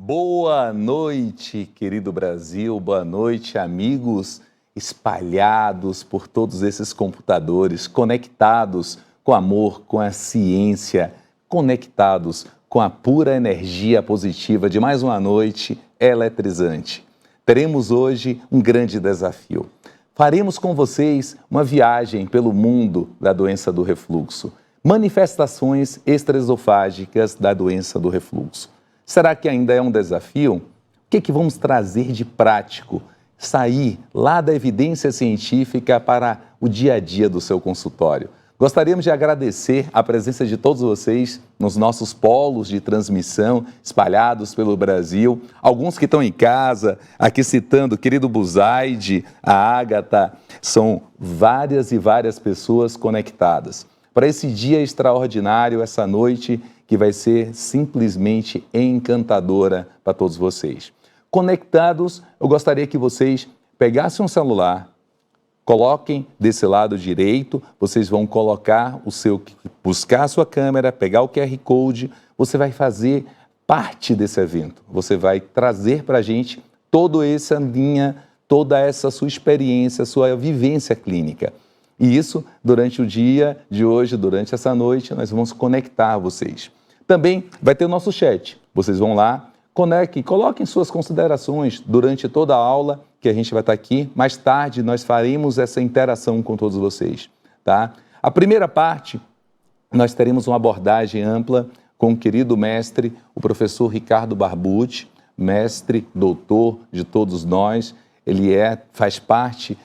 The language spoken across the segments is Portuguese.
Boa noite, querido Brasil, boa noite, amigos espalhados por todos esses computadores, conectados com amor, com a ciência, conectados com a pura energia positiva de mais uma noite eletrizante. Teremos hoje um grande desafio. Faremos com vocês uma viagem pelo mundo da doença do refluxo, manifestações extraesofágicas da doença do refluxo. Será que ainda é um desafio? O que vamos trazer de prático? Sair lá da evidência científica para o dia a dia do seu consultório. Gostaríamos de agradecer a presença de todos vocês nos nossos polos de transmissão espalhados pelo Brasil. Alguns que estão em casa, aqui citando o querido Buzaide, a Ágata, são várias e várias pessoas conectadas. Para esse dia extraordinário, essa noite que vai ser simplesmente encantadora para todos vocês. Conectados, eu gostaria que vocês pegassem um celular, coloquem desse lado direito, vocês vão colocar buscar a sua câmera, pegar o QR Code, você vai fazer parte desse evento. Você vai trazer para a gente toda essa linha, toda essa sua experiência, sua vivência clínica. E isso, durante o dia de hoje, durante essa noite, nós vamos conectar vocês. Também vai ter o nosso chat. Vocês vão lá, conectem, coloquem suas considerações durante toda a aula, que a gente vai estar aqui. Mais tarde, nós faremos essa interação com todos vocês, tá? A primeira parte, nós teremos uma abordagem ampla com o querido mestre, o professor Ricardo Barbucci, mestre, doutor de todos nós. Ele faz parte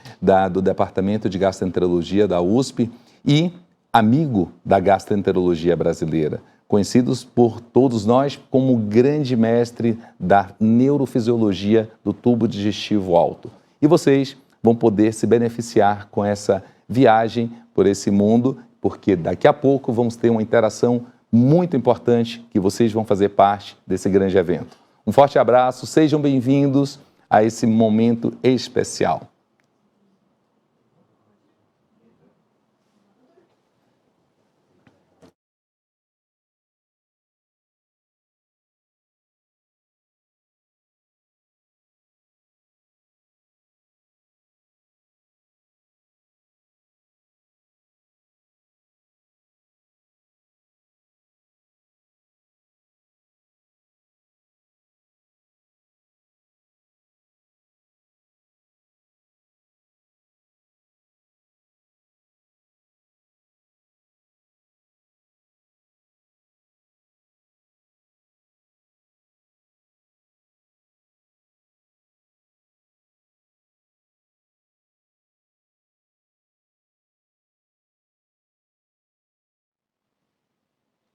do Departamento de Gastroenterologia da USP e amigo da gastroenterologia brasileira, conhecidos por todos nós como o grande mestre da neurofisiologia do tubo digestivo alto. E vocês vão poder se beneficiar com essa viagem por esse mundo, porque daqui a pouco vamos ter uma interação muito importante que vocês vão fazer parte desse grande evento. Um forte abraço, sejam bem-vindos a esse momento especial.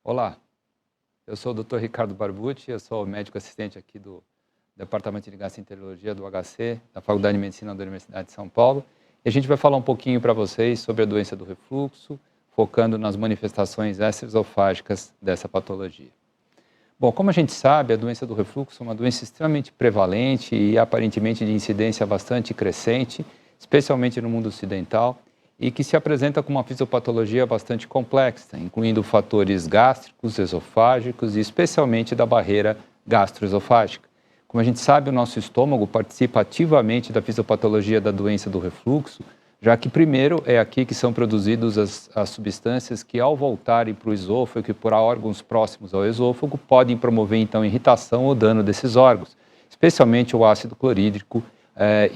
Olá, eu sou o Dr. Ricardo Barbucci, eu sou médico assistente aqui do Departamento de Gastroenterologia do HC, da Faculdade de Medicina da Universidade de São Paulo, e a gente vai falar um pouquinho para vocês sobre a doença do refluxo, focando nas manifestações extraesofágicas dessa patologia. Bom, como a gente sabe, a doença do refluxo é uma doença extremamente prevalente e aparentemente de incidência bastante crescente, especialmente no mundo ocidental, e que se apresenta com uma fisiopatologia bastante complexa, incluindo fatores gástricos, esofágicos e especialmente da barreira gastroesofágica. Como a gente sabe, o nosso estômago participa ativamente da fisiopatologia da doença do refluxo, já que primeiro é aqui que são produzidas as substâncias que, ao voltarem para o esôfago e por órgãos próximos ao esôfago, podem promover então irritação ou dano desses órgãos, especialmente o ácido clorídrico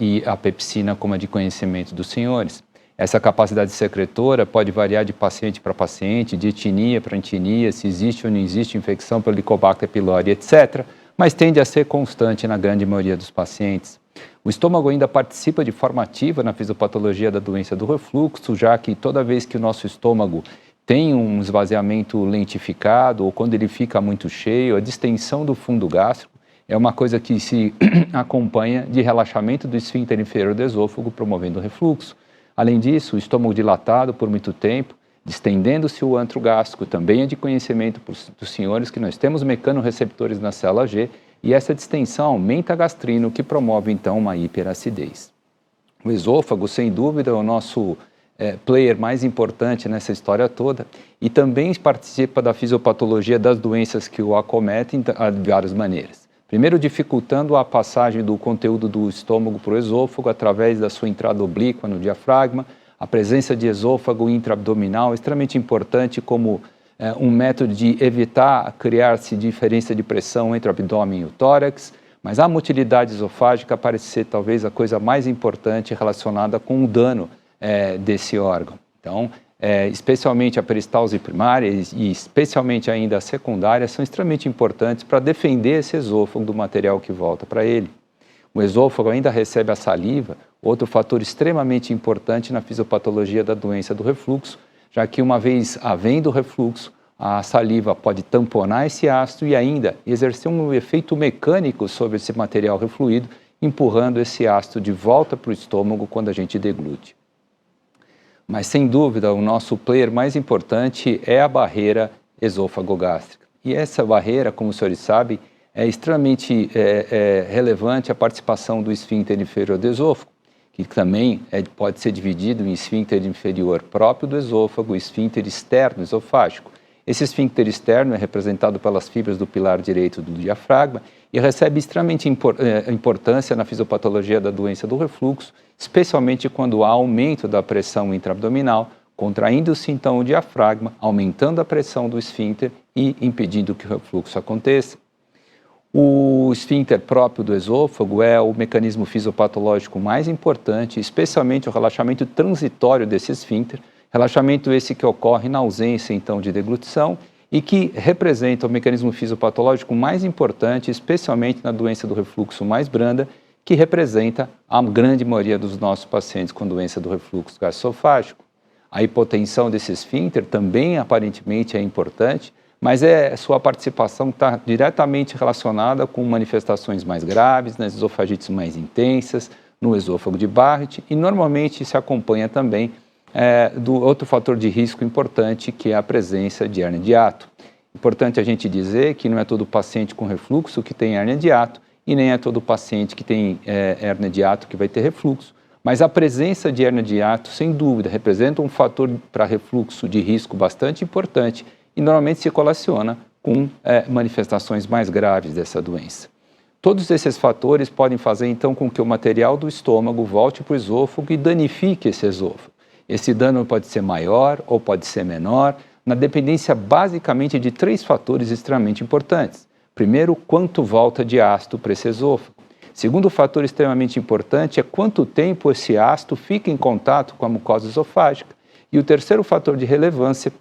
e a pepsina, como é de conhecimento dos senhores. Essa capacidade secretora pode variar de paciente para paciente, de etnia para etnia, se existe ou não existe infecção pelo Helicobacter pylori, etc., mas tende a ser constante na grande maioria dos pacientes. O estômago ainda participa de forma ativa na fisiopatologia da doença do refluxo, já que toda vez que o nosso estômago tem um esvaziamento lentificado ou quando ele fica muito cheio, a distensão do fundo gástrico é uma coisa que se acompanha de relaxamento do esfíncter inferior do esôfago, promovendo o refluxo. Além disso, o estômago dilatado por muito tempo, distendendo-se o antro gástrico, também é de conhecimento dos senhores que nós temos mecanorreceptores na célula G e essa distensão aumenta a gastrina, o que promove então uma hiperacidez. O esôfago, sem dúvida, é o nosso player mais importante nessa história toda e também participa da fisiopatologia das doenças que o acometem de várias maneiras. Primeiro, dificultando a passagem do conteúdo do estômago para o esôfago através da sua entrada oblíqua no diafragma. A presença de esôfago intraabdominal é extremamente importante como um método de evitar criar-se diferença de pressão entre o abdômen e o tórax, mas a motilidade esofágica parece ser talvez a coisa mais importante relacionada com o dano desse órgão. Então, especialmente a peristalse primária e especialmente ainda a secundária são extremamente importantes para defender esse esôfago do material que volta para ele. O esôfago ainda recebe a saliva, outro fator extremamente importante na fisiopatologia da doença do refluxo, já que uma vez havendo refluxo, a saliva pode tamponar esse ácido e ainda exercer um efeito mecânico sobre esse material refluído, empurrando esse ácido de volta para o estômago quando a gente deglute. Mas, sem dúvida, o nosso player mais importante é a barreira esôfago-gástrica. E essa barreira, como os senhores sabem, é extremamente relevante a participação do esfíncter inferior do esôfago, que também pode ser dividido em esfíncter inferior próprio do esôfago e esfíncter externo esofágico. Esse esfíncter externo é representado pelas fibras do pilar direito do diafragma e recebe extremamente importância na fisiopatologia da doença do refluxo, especialmente quando há aumento da pressão intraabdominal, contraindo-se então o diafragma, aumentando a pressão do esfíncter e impedindo que o refluxo aconteça. O esfíncter próprio do esôfago é o mecanismo fisiopatológico mais importante, especialmente o relaxamento transitório desse esfíncter, relaxamento esse que ocorre na ausência então de deglutição e que representa o mecanismo fisiopatológico mais importante, especialmente na doença do refluxo mais branda, que representa a grande maioria dos nossos pacientes com doença do refluxo gastroesofágico. A hipotensão desse esfíncter também aparentemente é importante, mas sua participação está diretamente relacionada com manifestações mais graves, nas esofagites mais intensas, no esôfago de Barrett e normalmente se acompanha também do outro fator de risco importante, que é a presença de hérnia de hiato. Importante a gente dizer que não é todo paciente com refluxo que tem hérnia de hiato e nem é todo paciente que tem hérnia de hiato que vai ter refluxo, mas a presença de hérnia de hiato, sem dúvida, representa um fator para refluxo de risco bastante importante e normalmente se relaciona com manifestações mais graves dessa doença. Todos esses fatores podem fazer então com que o material do estômago volte para o esôfago e danifique esse esôfago. Esse dano pode ser maior ou pode ser menor, na dependência basicamente de 3 fatores extremamente importantes. Primeiro, quanto volta de ácido para esse esôfago. Segundo fator extremamente importante é quanto tempo esse ácido fica em contato com a mucosa esofágica. E o terceiro fator de relevância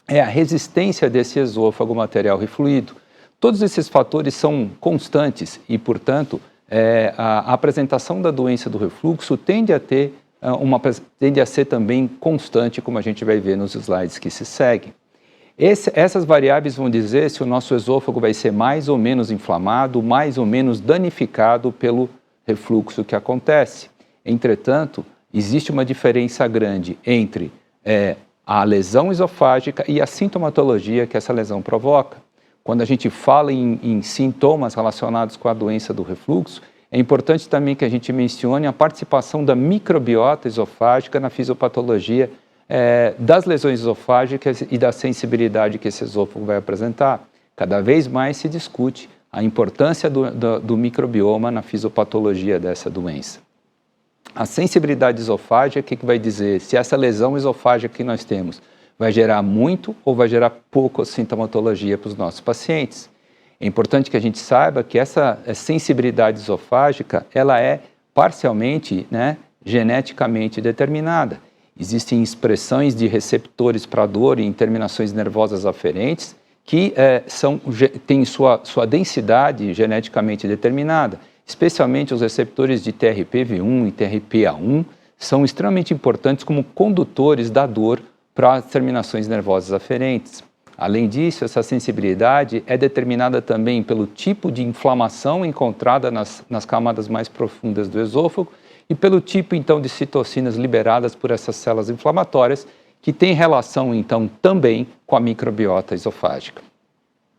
é a resistência desse esôfago material refluído. Todos esses fatores são constantes e, portanto, a apresentação da doença do refluxo tende a ser também constante, como a gente vai ver nos slides que se seguem. Essas variáveis vão dizer se o nosso esôfago vai ser mais ou menos inflamado, mais ou menos danificado pelo refluxo que acontece. Entretanto, existe uma diferença grande entre a lesão esofágica e a sintomatologia que essa lesão provoca. Quando a gente fala em sintomas relacionados com a doença do refluxo, é importante também que a gente mencione a participação da microbiota esofágica na fisiopatologia das lesões esofágicas e da sensibilidade que esse esôfago vai apresentar. Cada vez mais se discute a importância do microbioma na fisiopatologia dessa doença. A sensibilidade esofágica, o que vai dizer se essa lesão esofágica que nós temos vai gerar muito ou vai gerar pouca sintomatologia para os nossos pacientes. É importante que a gente saiba que essa sensibilidade esofágica, ela é parcialmente, geneticamente determinada. Existem expressões de receptores para dor em terminações nervosas aferentes que têm sua densidade geneticamente determinada. Especialmente os receptores de TRPV1 e TRPA1 são extremamente importantes como condutores da dor para as terminações nervosas aferentes. Além disso, essa sensibilidade é determinada também pelo tipo de inflamação encontrada nas camadas mais profundas do esôfago e pelo tipo, então, de citocinas liberadas por essas células inflamatórias, que tem relação, então, também com a microbiota esofágica.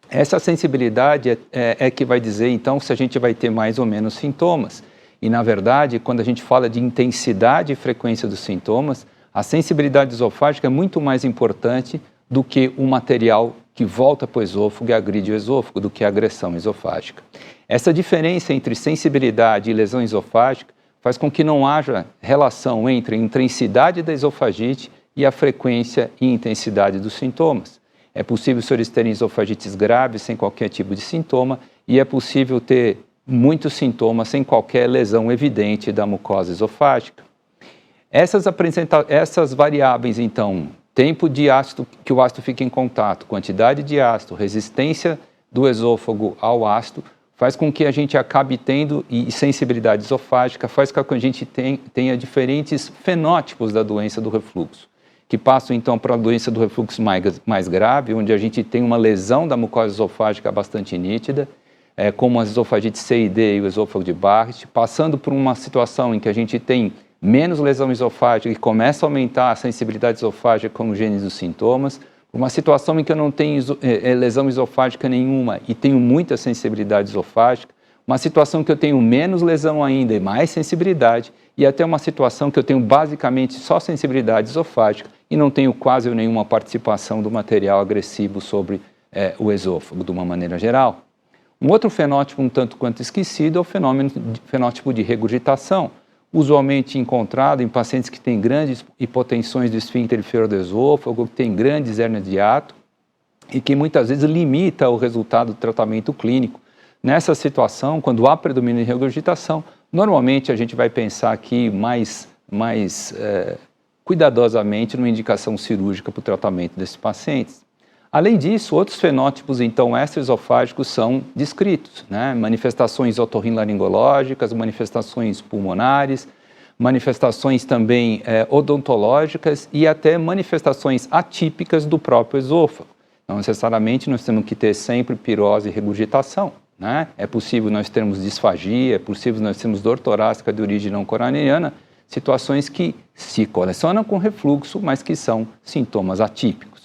Essa sensibilidade é que vai dizer, então, se a gente vai ter mais ou menos sintomas. E, na verdade, quando a gente fala de intensidade e frequência dos sintomas, a sensibilidade esofágica é muito mais importante do que o material que volta para o esôfago e agride o esôfago, do que a agressão esofágica. Essa diferença entre sensibilidade e lesão esofágica faz com que não haja relação entre a intensidade da esofagite e a frequência e intensidade dos sintomas. É possível os senhores terem esofagites graves sem qualquer tipo de sintoma e é possível ter muitos sintomas sem qualquer lesão evidente da mucosa esofágica. Essas variáveis, então, tempo de ácido que o ácido fica em contato, quantidade de ácido, resistência do esôfago ao ácido, faz com que a gente acabe tendo, e sensibilidade esofágica, faz com que a gente tenha diferentes fenótipos da doença do refluxo, que passam então para a doença do refluxo mais grave, onde a gente tem uma lesão da mucosa esofágica bastante nítida, como as esofagites C e D e o esôfago de Barrett, passando por uma situação em que a gente tem menos lesão esofágica e começa a aumentar a sensibilidade esofágica como gênese dos sintomas, uma situação em que eu não tenho lesão esofágica nenhuma e tenho muita sensibilidade esofágica, uma situação que eu tenho menos lesão ainda e mais sensibilidade, e até uma situação que eu tenho basicamente só sensibilidade esofágica e não tenho quase nenhuma participação do material agressivo sobre o esôfago, de uma maneira geral. Um outro fenótipo um tanto quanto esquecido é o fenótipo de regurgitação, usualmente encontrado em pacientes que têm grandes hipotensões do esfíncter inferior do esôfago, que têm grandes hérnias de hiato e que muitas vezes limita o resultado do tratamento clínico. Nessa situação, quando há predomínio de regurgitação, normalmente a gente vai pensar aqui mais cuidadosamente numa indicação cirúrgica para o tratamento desses pacientes. Além disso, outros fenótipos, então, extraesofágicos são descritos, né? Manifestações otorrinolaringológicas, manifestações pulmonares, manifestações também odontológicas e até manifestações atípicas do próprio esôfago. Não necessariamente nós temos que ter sempre pirose e regurgitação, né? É possível nós termos disfagia, é possível nós termos dor torácica de origem não coronariana, situações que se correlacionam com refluxo, mas que são sintomas atípicos.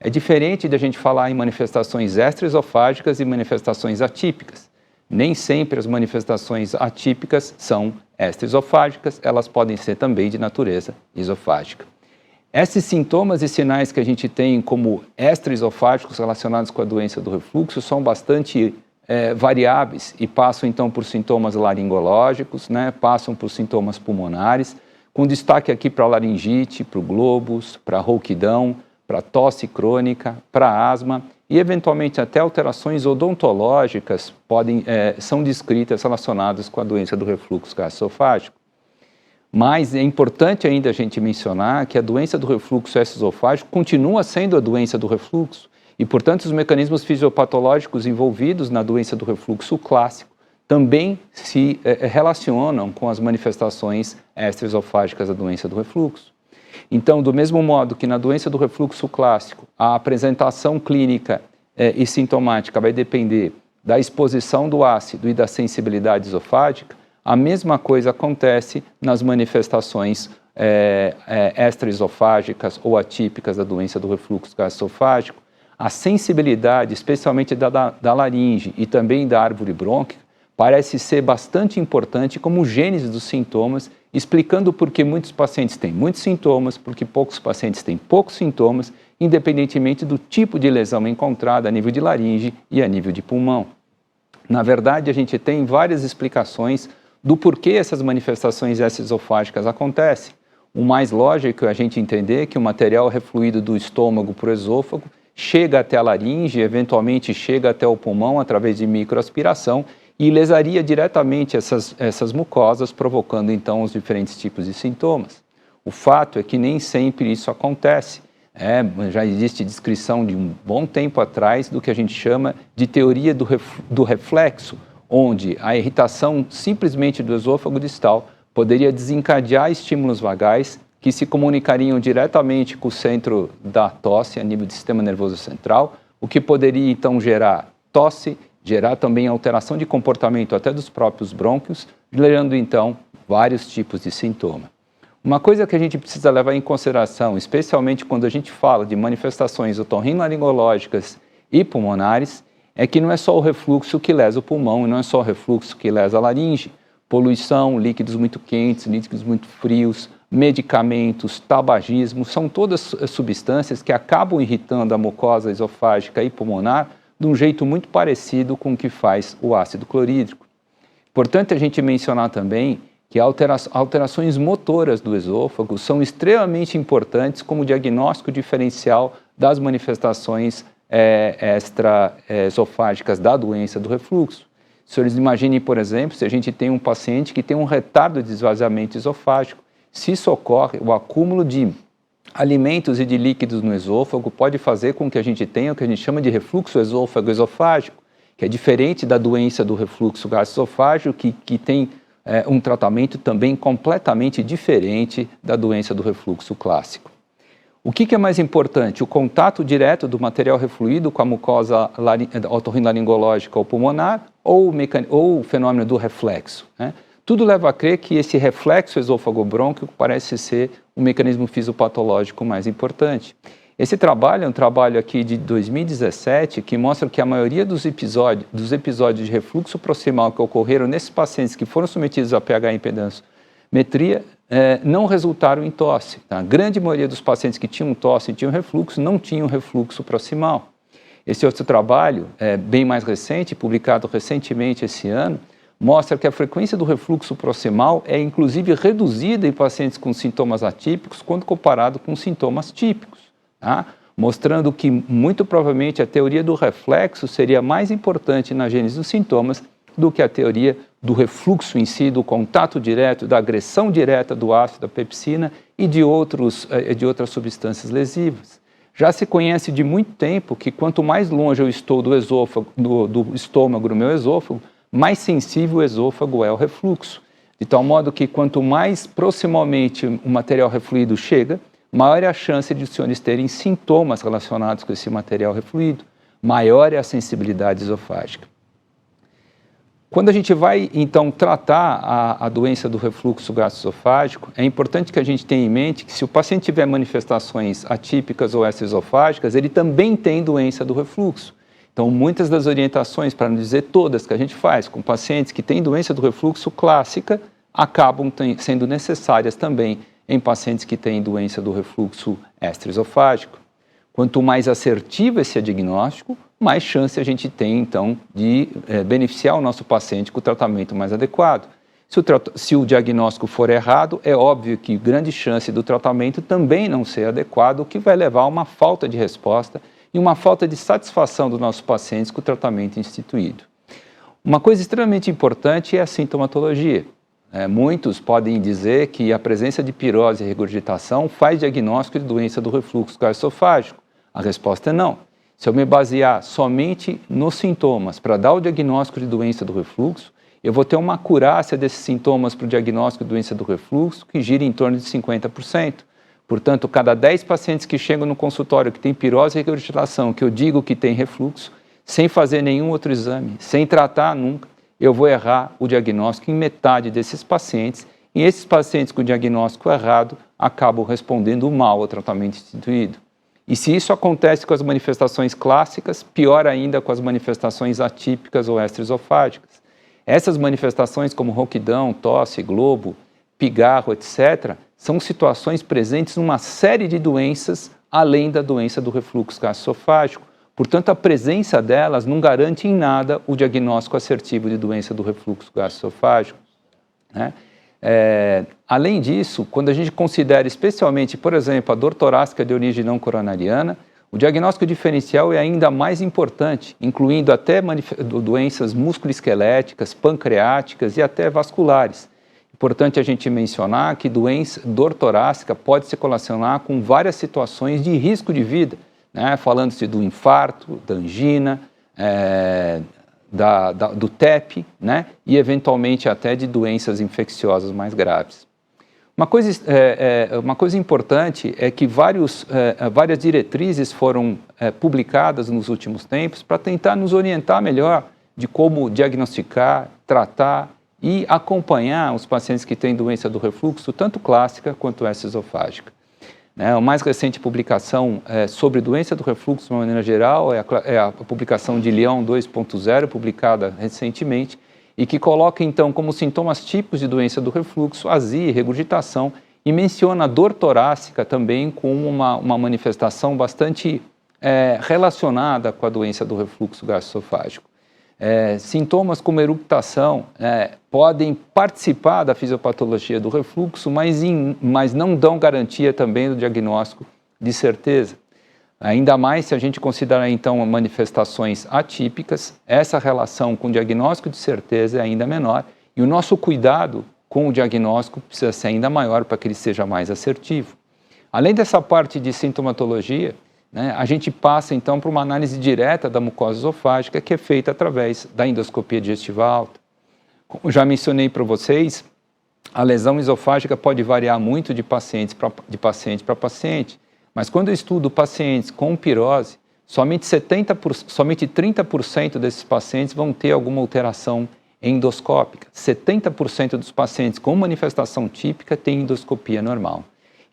É diferente de a gente falar em manifestações extraesofágicas e manifestações atípicas. Nem sempre as manifestações atípicas são extraesofágicas, elas podem ser também de natureza esofágica. Esses sintomas e sinais que a gente tem como extraesofágicos relacionados com a doença do refluxo são bastante variáveis e passam então por sintomas laringológicos, né? Passam por sintomas pulmonares, com destaque aqui para a laringite, para o globus, para a rouquidão, para tosse crônica, para asma e, eventualmente, até alterações odontológicas são descritas relacionadas com a doença do refluxo gastroesofágico. Mas é importante ainda a gente mencionar que a doença do refluxo esofágico continua sendo a doença do refluxo e, portanto, os mecanismos fisiopatológicos envolvidos na doença do refluxo clássico também se relacionam com as manifestações extraesofágicas da doença do refluxo. Então, do mesmo modo que na doença do refluxo clássico, a apresentação clínica e sintomática vai depender da exposição do ácido e da sensibilidade esofágica, a mesma coisa acontece nas manifestações extraesofágicas ou atípicas da doença do refluxo gastroesofágico. A sensibilidade, especialmente da laringe e também da árvore brônquica, parece ser bastante importante como gênese dos sintomas, explicando por que muitos pacientes têm muitos sintomas, porque poucos pacientes têm poucos sintomas, independentemente do tipo de lesão encontrada a nível de laringe e a nível de pulmão. Na verdade, a gente tem várias explicações do porquê essas manifestações extraesofágicas acontecem. O mais lógico é a gente entender que o material refluído do estômago para o esôfago chega até a laringe, eventualmente chega até o pulmão através de microaspiração e lesaria diretamente essas mucosas, provocando então os diferentes tipos de sintomas. O fato é que nem sempre isso acontece. Já existe descrição de um bom tempo atrás do que a gente chama de teoria do reflexo, onde a irritação simplesmente do esôfago distal poderia desencadear estímulos vagais que se comunicariam diretamente com o centro da tosse a nível do sistema nervoso central, o que poderia então gerar tosse, gerar também alteração de comportamento até dos próprios brônquios, gerando então vários tipos de sintoma. Uma coisa que a gente precisa levar em consideração, especialmente quando a gente fala de manifestações otorrinolaringológicas e pulmonares, é que não é só o refluxo que lesa o pulmão e não é só o refluxo que lesa a laringe. Poluição, líquidos muito quentes, líquidos muito frios, medicamentos, tabagismo, são todas substâncias que acabam irritando a mucosa esofágica e pulmonar, de um jeito muito parecido com o que faz o ácido clorídrico. Importante a gente mencionar também que alterações motoras do esôfago são extremamente importantes como diagnóstico diferencial das manifestações extraesofágicas da doença do refluxo. Se vocês imaginem, por exemplo, se a gente tem um paciente que tem um retardo de esvaziamento esofágico, se isso ocorre, o acúmulo de alimentos e de líquidos no esôfago pode fazer com que a gente tenha o que a gente chama de refluxo esôfago-esofágico, que é diferente da doença do refluxo gastroesofágico, que tem um tratamento também completamente diferente da doença do refluxo clássico. O que é mais importante? O contato direto do material refluído com a mucosa otorrinolaringológica ou pulmonar ou o fenômeno do reflexo, né? Tudo leva a crer que esse reflexo esôfago-brônquio parece ser o mecanismo fisiopatológico mais importante. Esse trabalho é um trabalho aqui de 2017 que mostra que a maioria dos episódios de refluxo proximal que ocorreram nesses pacientes que foram submetidos a pH impedanciometria não resultaram em tosse. Tá? A grande maioria dos pacientes que tinham tosse e tinham refluxo não tinham refluxo proximal. Esse outro trabalho, bem mais recente, publicado recentemente esse ano, mostra que a frequência do refluxo proximal é inclusive reduzida em pacientes com sintomas atípicos quando comparado com sintomas típicos. Tá? Mostrando que, muito provavelmente, a teoria do reflexo seria mais importante na gênese dos sintomas do que a teoria do refluxo em si, do contato direto, da agressão direta do ácido, da pepsina e de outras substâncias lesivas. Já se conhece de muito tempo que quanto mais longe eu estou do estômago do meu esôfago, mais sensível o esôfago é ao refluxo. De tal modo que quanto mais proximamente o material refluído chega, maior é a chance de os senhores terem sintomas relacionados com esse material refluído, maior é a sensibilidade esofágica. Quando a gente vai, então, tratar a doença do refluxo gastroesofágico, é importante que a gente tenha em mente que se o paciente tiver manifestações atípicas ou extraesofágicas, ele também tem doença do refluxo. Então, muitas das orientações, para não dizer todas, que a gente faz com pacientes que têm doença do refluxo clássica, acabam sendo necessárias também em pacientes que têm doença do refluxo extraesofágico. Quanto mais assertivo esse diagnóstico, mais chance a gente tem, então, de beneficiar o nosso paciente com o tratamento mais adequado. Se o diagnóstico for errado, é óbvio que grande chance do tratamento também não ser adequado, o que vai levar a uma falta de resposta e uma falta de satisfação dos nossos pacientes com o tratamento instituído. Uma coisa extremamente importante é a sintomatologia. Muitos podem dizer que a presença de pirose e regurgitação faz diagnóstico de doença do refluxo gastroesofágico. A resposta é não. Se eu me basear somente nos sintomas para dar o diagnóstico de doença do refluxo, eu vou ter uma acurácia desses sintomas para o diagnóstico de doença do refluxo que gira em torno de 50%. Portanto, cada 10 pacientes que chegam no consultório que tem pirose e regurgitação, que eu digo que tem refluxo, sem fazer nenhum outro exame, sem tratar nunca, eu vou errar o diagnóstico em metade desses pacientes, e esses pacientes com o diagnóstico errado acabam respondendo mal ao tratamento instituído. E se isso acontece com as manifestações clássicas, pior ainda com as manifestações atípicas ou extraesofágicas. Essas manifestações como rouquidão, tosse, globo, pigarro, etc., são situações presentes numa série de doenças além da doença do refluxo gastroesofágico. Portanto, a presença delas não garante em nada o diagnóstico assertivo de doença do refluxo gastroesofágico, né? Além disso, quando a gente considera especialmente, por exemplo, a dor torácica de origem não coronariana, o diagnóstico diferencial é ainda mais importante, incluindo até doenças musculoesqueléticas, pancreáticas e até vasculares. Importante a gente mencionar que dor torácica pode se relacionar com várias situações de risco de vida, né? Falando-se do infarto, da angina, do TEP, né? E eventualmente até de doenças infecciosas mais graves. Uma coisa importante é que várias diretrizes foram publicadas nos últimos tempos para tentar nos orientar melhor de como diagnosticar, tratar e acompanhar os pacientes que têm doença do refluxo, tanto clássica quanto extraesofágica. A mais recente publicação sobre doença do refluxo, de uma maneira geral, é a publicação de Lyon 2.0, publicada recentemente, e que coloca, então, como sintomas típicos de doença do refluxo, azia e regurgitação, e menciona a dor torácica também com uma manifestação bastante relacionada com a doença do refluxo gastroesofágico. Sintomas como eructação podem participar da fisiopatologia do refluxo, mas não dão garantia também do diagnóstico de certeza. Ainda mais se a gente considerar, então, manifestações atípicas, essa relação com o diagnóstico de certeza é ainda menor e o nosso cuidado com o diagnóstico precisa ser ainda maior para que ele seja mais assertivo. Além dessa parte de sintomatologia, a gente passa, então, para uma análise direta da mucosa esofágica, que é feita através da endoscopia digestiva alta. Como já mencionei para vocês, a lesão esofágica pode variar muito de paciente para paciente, mas quando eu estudo pacientes com pirose, somente 30% desses pacientes vão ter alguma alteração endoscópica. 70% dos pacientes com manifestação típica têm endoscopia normal.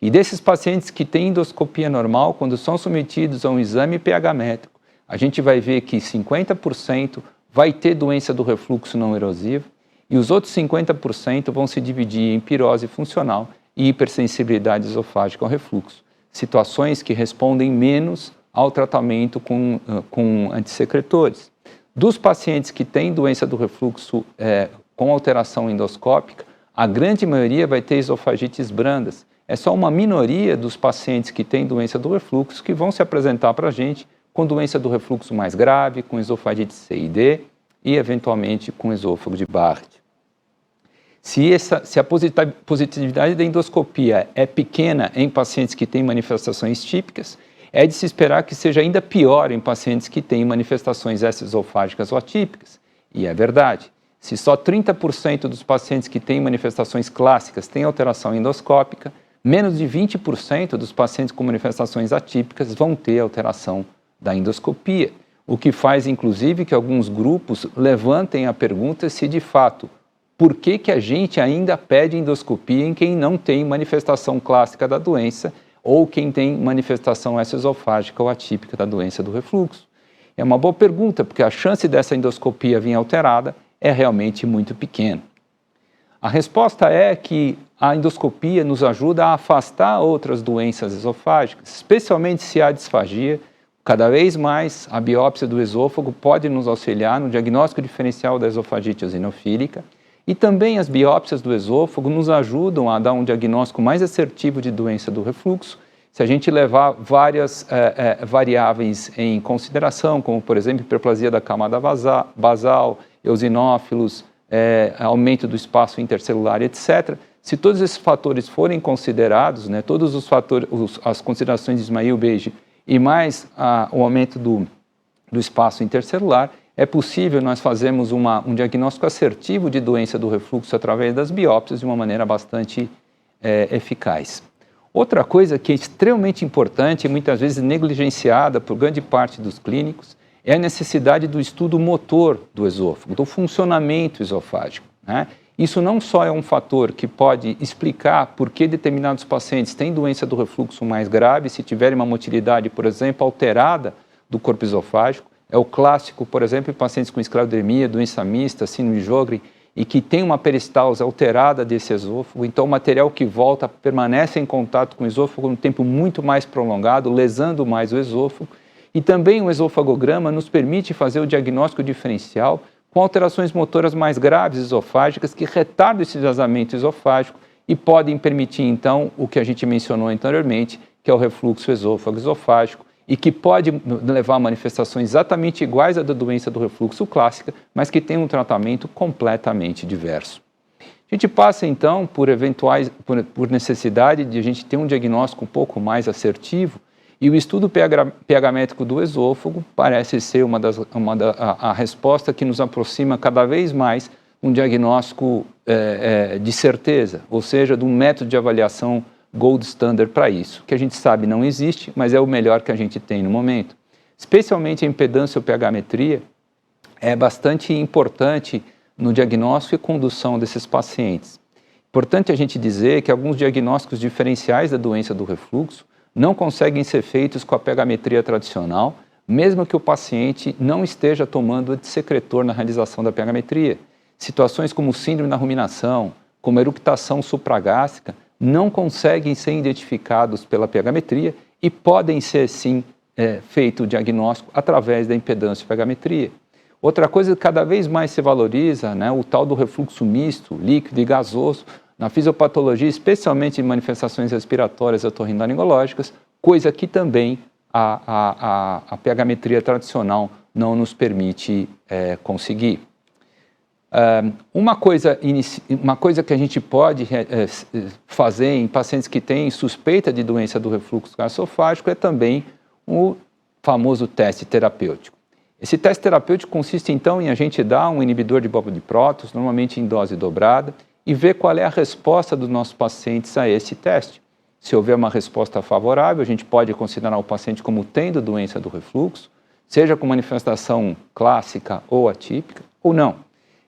E desses pacientes que têm endoscopia normal, quando são submetidos a um exame pH métrico, a gente vai ver que 50% vai ter doença do refluxo não erosivo e os outros 50% vão se dividir em pirose funcional e hipersensibilidade esofágica ao refluxo, situações que respondem menos ao tratamento com antissecretores. Dos pacientes que têm doença do refluxo com alteração endoscópica, a grande maioria vai ter esofagites brandas. É só uma minoria dos pacientes que têm doença do refluxo que vão se apresentar para a gente com doença do refluxo mais grave, com esofagite C e D e, eventualmente, com esôfago de Barrett. Se a positividade da endoscopia é pequena em pacientes que têm manifestações típicas, é de se esperar que seja ainda pior em pacientes que têm manifestações extraesofágicas ou atípicas. E é verdade. Se só 30% dos pacientes que têm manifestações clássicas têm alteração endoscópica, menos de 20% dos pacientes com manifestações atípicas vão ter alteração da endoscopia, o que faz, inclusive, que alguns grupos levantem a pergunta se, de fato, por que a gente ainda pede endoscopia em quem não tem manifestação clássica da doença ou quem tem manifestação extraesofágica ou atípica da doença do refluxo? É uma boa pergunta, porque a chance dessa endoscopia vir alterada é realmente muito pequena. A resposta é que a endoscopia nos ajuda a afastar outras doenças esofágicas, especialmente se há disfagia. Cada vez mais, a biópsia do esôfago pode nos auxiliar no diagnóstico diferencial da esofagite eosinofílica e também as biópsias do esôfago nos ajudam a dar um diagnóstico mais assertivo de doença do refluxo, se a gente levar várias variáveis em consideração, como, por exemplo, hiperplasia da camada basal, eosinófilos, aumento do espaço intercelular, etc. Se todos esses fatores forem considerados, todos os fatores, as considerações de Ismail-Beige e mais o aumento do espaço intercelular, é possível nós fazermos um diagnóstico assertivo de doença do refluxo através das biópsias de uma maneira bastante eficaz. Outra coisa que é extremamente importante e muitas vezes negligenciada por grande parte dos clínicos é a necessidade do estudo motor do esôfago, do funcionamento esofágico. Isso não só é um fator que pode explicar por que determinados pacientes têm doença do refluxo mais grave se tiverem uma motilidade, por exemplo, alterada do corpo esofágico. É o clássico, por exemplo, em pacientes com esclerodermia, doença mista, síndrome de Sjögren, e que tem uma peristalse alterada desse esôfago, então o material que volta permanece em contato com o esôfago um tempo muito mais prolongado, lesando mais o esôfago. E também o esofagograma nos permite fazer o diagnóstico diferencial com alterações motoras mais graves esofágicas que retardam esse vazamento esofágico e podem permitir, então, o que a gente mencionou anteriormente, que é o refluxo esôfago-esofágico, e que pode levar a manifestações exatamente iguais à da doença do refluxo clássica, mas que tem um tratamento completamente diverso. A gente passa, então, por necessidade de a gente ter um diagnóstico um pouco mais assertivo, e o estudo pH métrico do esôfago parece ser a resposta que nos aproxima cada vez mais um diagnóstico de certeza, ou seja, de um método de avaliação gold standard para isso, que a gente sabe não existe, mas é o melhor que a gente tem no momento. Especialmente a impedância ou pH-metria é bastante importante no diagnóstico e condução desses pacientes. Importante a gente dizer que alguns diagnósticos diferenciais da doença do refluxo não conseguem ser feitos com a pH-metria tradicional, mesmo que o paciente não esteja tomando antissecretor na realização da pH-metria. Situações como síndrome da ruminação, como eructação supragástrica, não conseguem ser identificados pela pH-metria e podem ser, sim, feito o diagnóstico através da impedância e pegametria. Outra coisa que cada vez mais se valoriza, né, o tal do refluxo misto, líquido e gasoso, na fisiopatologia, especialmente em manifestações respiratórias otorrinolaringológicas, coisa que também a pegametria tradicional não nos permite conseguir. Uma coisa que a gente pode fazer em pacientes que têm suspeita de doença do refluxo gastroesofágico é também o famoso teste terapêutico. Esse teste terapêutico consiste, então, em a gente dar um inibidor de bulbo de prótons, normalmente em dose dobrada, e ver qual é a resposta dos nossos pacientes a esse teste. Se houver uma resposta favorável, a gente pode considerar o paciente como tendo doença do refluxo, seja com manifestação clássica ou atípica, ou não.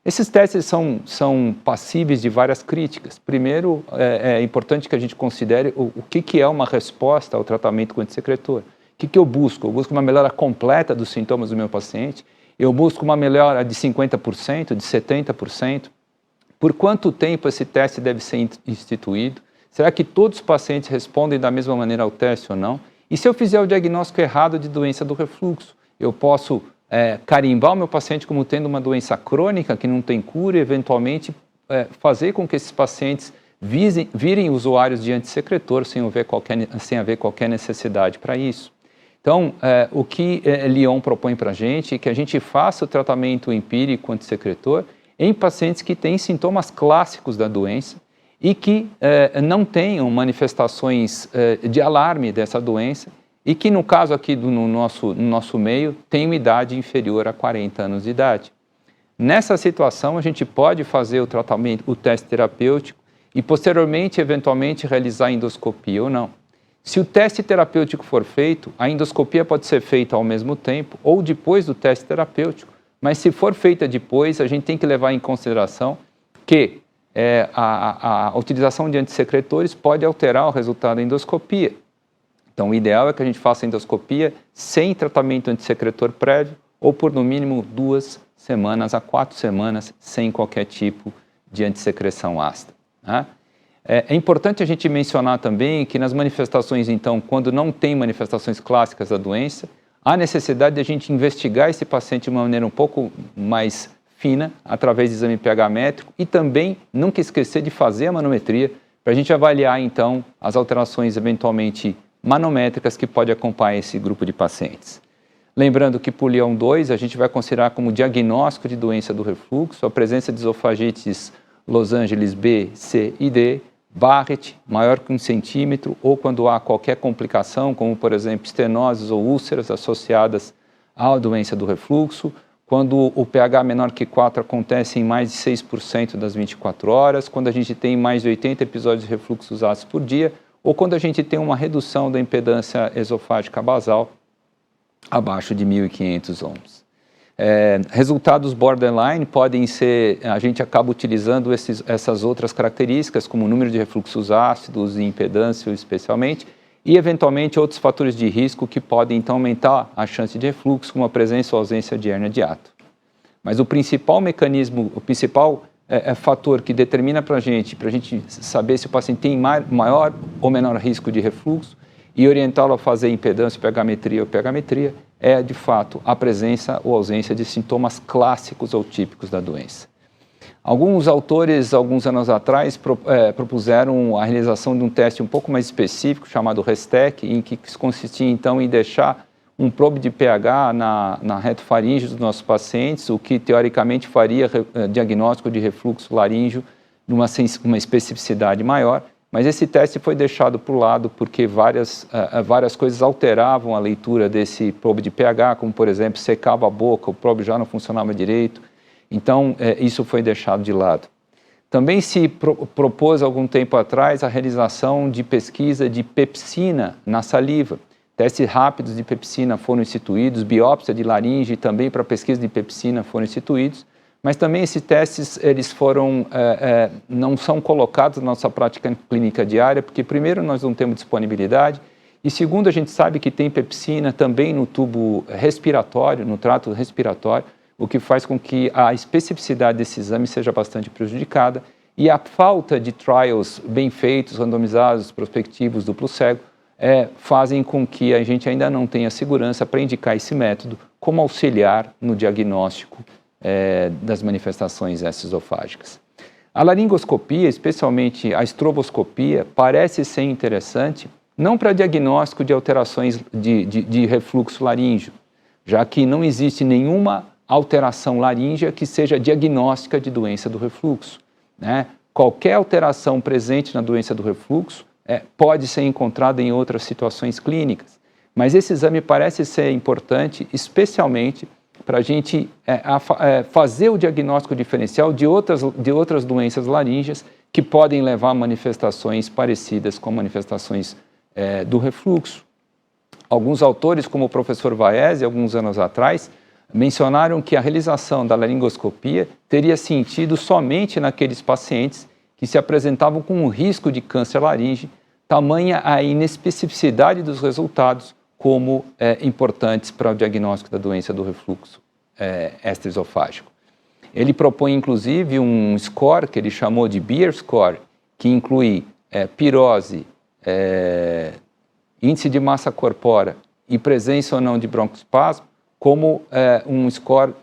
Esses testes são passíveis de várias críticas. Primeiro, é importante que a gente considere o que é uma resposta ao tratamento com antissecretor. O que eu busco? Eu busco uma melhora completa dos sintomas do meu paciente, eu busco uma melhora de 50%, de 70%. Por quanto tempo esse teste deve ser instituído? Será que todos os pacientes respondem da mesma maneira ao teste ou não? E se eu fizer o diagnóstico errado de doença do refluxo, eu posso carimbar o meu paciente como tendo uma doença crônica que não tem cura e, eventualmente, fazer com que esses pacientes virem usuários de antissecretor sem haver qualquer necessidade para isso. Então, o que Lyon propõe para a gente é que a gente faça o tratamento empírico antissecretor em pacientes que têm sintomas clássicos da doença e que não tenham manifestações de alarme dessa doença e que, no caso aqui no nosso meio, tenham idade inferior a 40 anos de idade. Nessa situação, a gente pode fazer o tratamento, o teste terapêutico e, posteriormente, eventualmente, realizar a endoscopia ou não. Se o teste terapêutico for feito, a endoscopia pode ser feita ao mesmo tempo ou depois do teste terapêutico, mas se for feita depois, a gente tem que levar em consideração que a utilização de antissecretores pode alterar o resultado da endoscopia. Então, o ideal é que a gente faça a endoscopia sem tratamento antissecretor prévio ou por no mínimo 2 semanas a 4 semanas sem qualquer tipo de antissecreção ácida, né? É importante a gente mencionar também que nas manifestações, então, quando não tem manifestações clássicas da doença, há necessidade de a gente investigar esse paciente de uma maneira um pouco mais fina, através de exame pH métrico, e também nunca esquecer de fazer a manometria, para a gente avaliar, então, as alterações eventualmente manométricas que pode acompanhar esse grupo de pacientes. Lembrando que por Lyon 2, a gente vai considerar como diagnóstico de doença do refluxo a presença de esofagites Los Angeles B, C e D, Barrett, maior que 1 centímetro, ou quando há qualquer complicação, como, por exemplo, estenoses ou úlceras associadas à doença do refluxo, quando o pH menor que 4 acontece em mais de 6% das 24 horas, quando a gente tem mais de 80 episódios de refluxos ácidos por dia, ou quando a gente tem uma redução da impedância esofágica basal abaixo de 1.500 ohms. Resultados borderline podem ser, a gente acaba utilizando essas outras características, como o número de refluxos ácidos e impedância especialmente, e eventualmente outros fatores de risco que podem então aumentar a chance de refluxo, como a presença ou ausência de hérnia de hiato. Mas o principal mecanismo, o principal fator que determina para a gente saber se o paciente tem maior ou menor risco de refluxo e orientá-lo a fazer impedância, pegametria ou pegametria, é, de fato, a presença ou ausência de sintomas clássicos ou típicos da doença. Alguns autores, alguns anos atrás, propuseram a realização de um teste um pouco mais específico, chamado RESTEC, em que consistia, então, em deixar um probe de pH na retofaringe dos nossos pacientes, o que, teoricamente, faria diagnóstico de refluxo laríngeo numa especificidade maior, mas esse teste foi deixado para o lado porque várias coisas alteravam a leitura desse probe de pH, como, por exemplo, secava a boca, o probe já não funcionava direito. Então, isso foi deixado de lado. Também se propôs, algum tempo atrás, a realização de pesquisa de pepsina na saliva. Testes rápidos de pepsina foram instituídos, biópsia de laringe também para pesquisa de pepsina foram instituídos, mas também esses testes não são colocados na nossa prática clínica diária, porque primeiro nós não temos disponibilidade, e segundo a gente sabe que tem pepsina também no tubo respiratório, no trato respiratório, o que faz com que a especificidade desse exame seja bastante prejudicada, e a falta de trials bem feitos, randomizados, prospectivos, duplo cego, fazem com que a gente ainda não tenha segurança para indicar esse método como auxiliar no diagnóstico das manifestações extraesofágicas. A laringoscopia, especialmente a estroboscopia, parece ser interessante não para diagnóstico de alterações de refluxo laríngeo, já que não existe nenhuma alteração laríngea que seja diagnóstica de doença do refluxo, né? Qualquer alteração presente na doença do refluxo pode ser encontrada em outras situações clínicas, mas esse exame parece ser importante, especialmente para a gente fazer o diagnóstico diferencial de outras doenças laríngeas que podem levar a manifestações parecidas com manifestações do refluxo. Alguns autores, como o professor Vaese, alguns anos atrás, mencionaram que a realização da laringoscopia teria sentido somente naqueles pacientes que se apresentavam com um risco de câncer laríngeo, tamanha a inespecificidade dos resultados como importantes para o diagnóstico da doença do refluxo extraesofágico. Ele propõe, inclusive, um score que ele chamou de Beer Score, que inclui pirose, índice de massa corpórea e presença ou não de broncoespasmo, como um score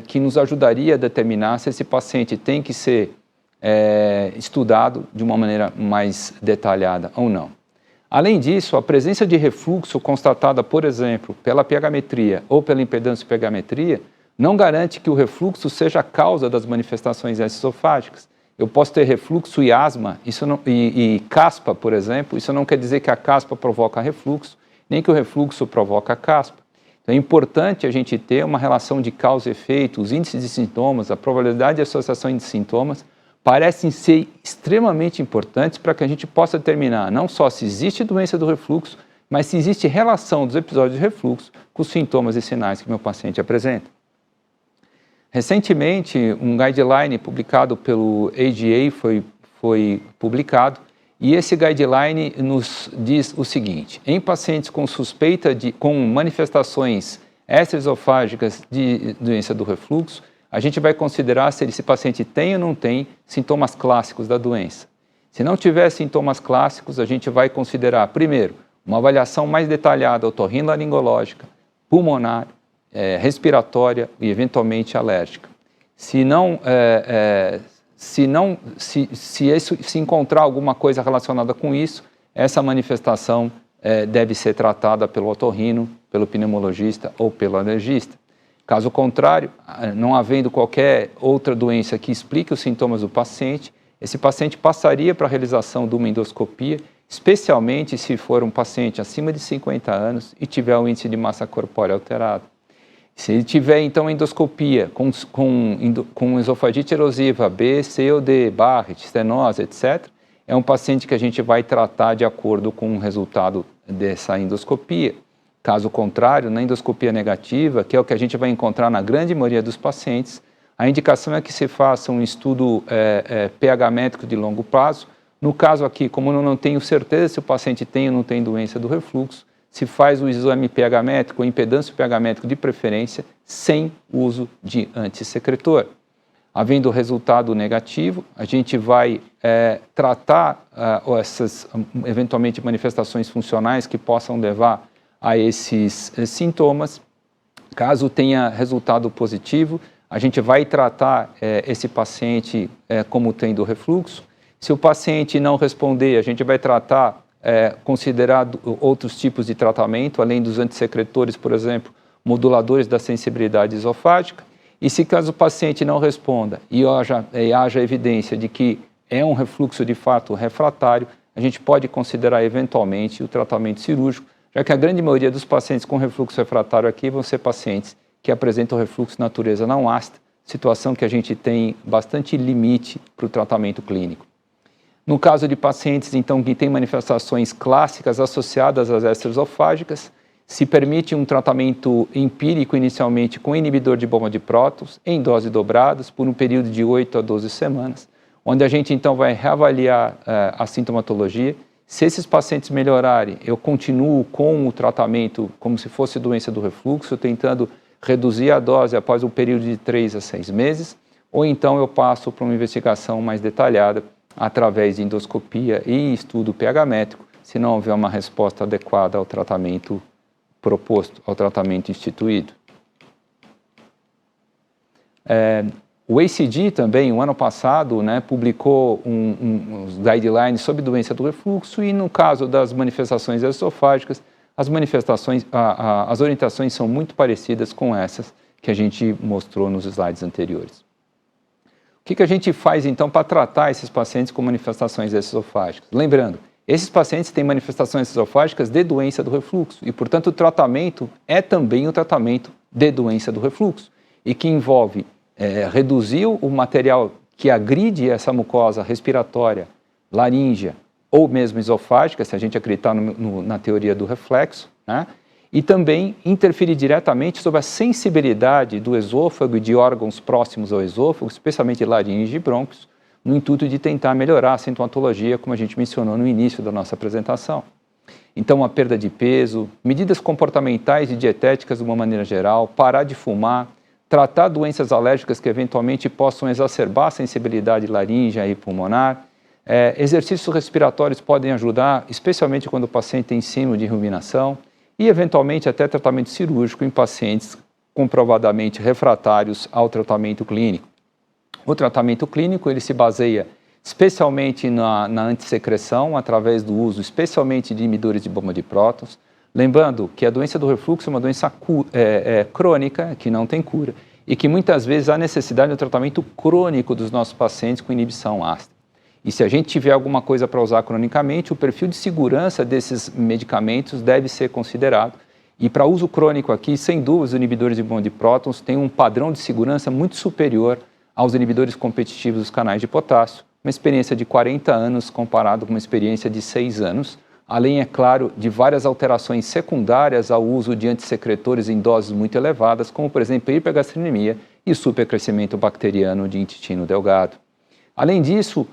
que nos ajudaria a determinar se esse paciente tem que ser estudado de uma maneira mais detalhada ou não. Além disso, a presença de refluxo constatada, por exemplo, pela pH-metria ou pela impedância-pH-metria, não garante que o refluxo seja a causa das manifestações extraesofágicas. Eu posso ter refluxo e asma e caspa, por exemplo, isso não quer dizer que a caspa provoca refluxo, nem que o refluxo provoca a caspa. Então é importante a gente ter uma relação de causa e efeito, os índices de sintomas, a probabilidade de associação de sintomas, parecem ser extremamente importantes para que a gente possa determinar não só se existe doença do refluxo, mas se existe relação dos episódios de refluxo com os sintomas e sinais que meu paciente apresenta. Recentemente, um guideline publicado pelo AGA foi publicado e esse guideline nos diz o seguinte: em pacientes com suspeita com manifestações extraesofágicas de doença do refluxo, a gente vai considerar se esse paciente tem ou não tem sintomas clássicos da doença. Se não tiver sintomas clássicos, a gente vai considerar, primeiro, uma avaliação mais detalhada otorrinolaringológica, pulmonar, respiratória e eventualmente alérgica. Se encontrar alguma coisa relacionada com isso, essa manifestação deve ser tratada pelo otorrino, pelo pneumologista ou pelo alergista. Caso contrário, não havendo qualquer outra doença que explique os sintomas do paciente, esse paciente passaria para a realização de uma endoscopia, especialmente se for um paciente acima de 50 anos e tiver um índice de massa corpórea alterado. Se ele tiver, então, endoscopia com esofagite erosiva B, C ou D, Barrett, estenose, etc., é um paciente que a gente vai tratar de acordo com o resultado dessa endoscopia. Caso contrário, na endoscopia negativa, que é o que a gente vai encontrar na grande maioria dos pacientes, a indicação é que se faça um estudo pH métrico de longo prazo. No caso aqui, como eu não tenho certeza se o paciente tem ou não tem doença do refluxo, se faz o exame pH métrico, o impedância pH métrico de preferência, sem uso de antissecretor. Havendo resultado negativo, a gente vai tratar essas, eventualmente, manifestações funcionais que possam levar a esses sintomas. Caso tenha resultado positivo, a gente vai tratar esse paciente como tendo refluxo. Se o paciente não responder, a gente vai tratar, considerar outros tipos de tratamento, além dos antissecretores, por exemplo, moduladores da sensibilidade esofágica. E se caso o paciente não responda e haja evidência de que é um refluxo de fato refratário, a gente pode considerar eventualmente o tratamento cirúrgico, já que a grande maioria dos pacientes com refluxo refratário aqui vão ser pacientes que apresentam refluxo de natureza não ácida, situação que a gente tem bastante limite para o tratamento clínico. No caso de pacientes, então, que têm manifestações clássicas associadas às extraesofágicas, se permite um tratamento empírico inicialmente com inibidor de bomba de prótons em doses dobradas por um período de 8 a 12 semanas, onde a gente então vai reavaliar a sintomatologia. Se esses pacientes melhorarem, eu continuo com o tratamento como se fosse doença do refluxo, tentando reduzir a dose após um período de 3 a 6 meses, ou então eu passo para uma investigação mais detalhada através de endoscopia e estudo pH métrico se não houver uma resposta adequada ao tratamento proposto, ao tratamento instituído. O ACD também, o ano passado, publicou uns guidelines sobre doença do refluxo e no caso das manifestações esofágicas, as orientações são muito parecidas com essas que a gente mostrou nos slides anteriores. O que a gente faz então para tratar esses pacientes com manifestações esofágicas? Lembrando, esses pacientes têm manifestações esofágicas de doença do refluxo e, portanto, o tratamento é também o tratamento de doença do refluxo e que envolve reduzir o material que agride essa mucosa respiratória, laríngea ou mesmo esofágica, se a gente acreditar na teoria do reflexo, e também interferir diretamente sobre a sensibilidade do esôfago e de órgãos próximos ao esôfago, especialmente laringe e brônquios, no intuito de tentar melhorar a sintomatologia, como a gente mencionou no início da nossa apresentação. Então, a perda de peso, medidas comportamentais e dietéticas de uma maneira geral, parar de fumar, tratar doenças alérgicas que eventualmente possam exacerbar a sensibilidade laríngea e pulmonar. Exercícios respiratórios podem ajudar, especialmente quando o paciente tem síndrome de ruminação, e eventualmente até tratamento cirúrgico em pacientes comprovadamente refratários ao tratamento clínico. O tratamento clínico ele se baseia especialmente na antissecreção, através do uso especialmente de inibidores de bomba de prótons. Lembrando que a doença do refluxo é uma doença crônica, que não tem cura, e que muitas vezes há necessidade do tratamento crônico dos nossos pacientes com inibição ácida. E se a gente tiver alguma coisa para usar cronicamente, o perfil de segurança desses medicamentos deve ser considerado. E para uso crônico aqui, sem dúvida, os inibidores de bomba de prótons têm um padrão de segurança muito superior aos inibidores competitivos dos canais de potássio, uma experiência de 40 anos comparado com uma experiência de 6 anos, além, é claro, de várias alterações secundárias ao uso de antissecretores em doses muito elevadas, como, por exemplo, a hipergastrenemia e o supercrescimento bacteriano de intestino delgado. Além disso,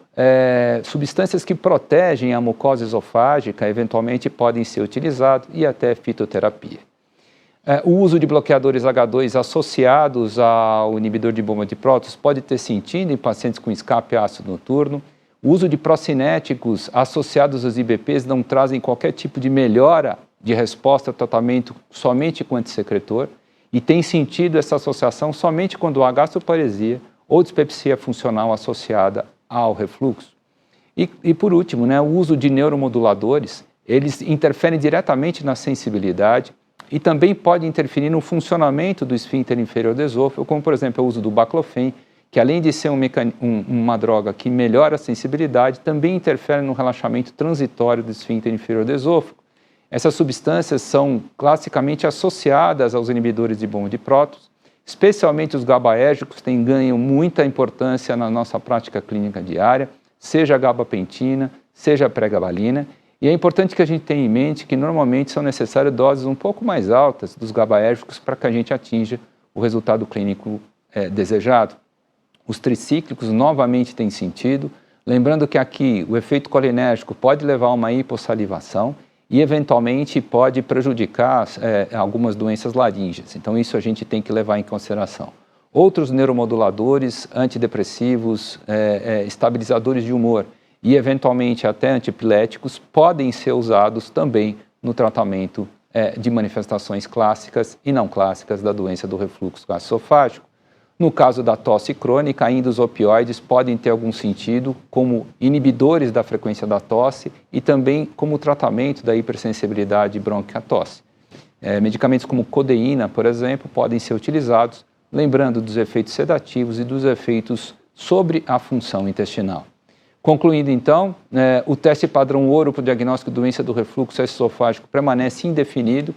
substâncias que protegem a mucosa esofágica eventualmente podem ser utilizadas e até fitoterapia. O uso de bloqueadores H2 associados ao inibidor de bomba de prótons pode ter sentido em pacientes com escape ácido noturno. O uso de procinéticos associados aos IBPs não trazem qualquer tipo de melhora de resposta ao tratamento somente com antissecretor e tem sentido essa associação somente quando há gastroparesia ou dispepsia funcional associada ao refluxo. E por último, o uso de neuromoduladores, eles interferem diretamente na sensibilidade e também podem interferir no funcionamento do esfíncter inferior do esôfago, como por exemplo o uso do baclofen, que além de ser uma droga que melhora a sensibilidade, também interfere no relaxamento transitório do esfíncter inferior do esôfago. Essas substâncias são classicamente associadas aos inibidores de bomba de prótons, especialmente os GABAérgicos ganham muita importância na nossa prática clínica diária, seja a gabapentina, seja a pregabalina, e é importante que a gente tenha em mente que normalmente são necessárias doses um pouco mais altas dos GABAérgicos para que a gente atinja o resultado clínico desejado. Os tricíclicos novamente têm sentido, lembrando que aqui o efeito colinérgico pode levar a uma hipossalivação e eventualmente pode prejudicar algumas doenças laríngeas, então isso a gente tem que levar em consideração. Outros neuromoduladores, antidepressivos, estabilizadores de humor e eventualmente até antipiléticos podem ser usados também no tratamento de manifestações clássicas e não clássicas da doença do refluxo gastroesofágico. No caso da tosse crônica, ainda os opioides podem ter algum sentido como inibidores da frequência da tosse e também como tratamento da hipersensibilidade brônquica à tosse. Medicamentos como codeína, por exemplo, podem ser utilizados, lembrando dos efeitos sedativos e dos efeitos sobre a função intestinal. Concluindo então, o teste padrão ouro para o diagnóstico de doença do refluxo esofágico permanece indefinido.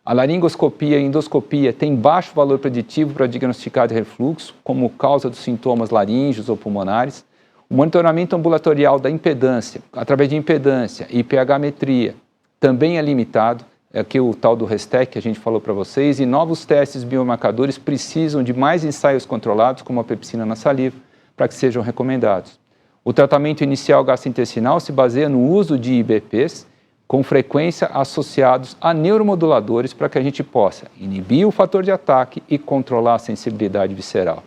A laringoscopia e a endoscopia têm baixo valor preditivo para diagnosticar de refluxo, como causa dos sintomas laríngeos ou pulmonares. O monitoramento ambulatorial da impedância, através de impedância e pH-metria, também é limitado, aqui o tal do RESTEC que a gente falou para vocês, e novos testes biomarcadores precisam de mais ensaios controlados, como a pepsina na saliva, para que sejam recomendados. O tratamento inicial gastrointestinal se baseia no uso de IBPs, com frequência associados a neuromoduladores para que a gente possa inibir o fator de ataque e controlar a sensibilidade visceral.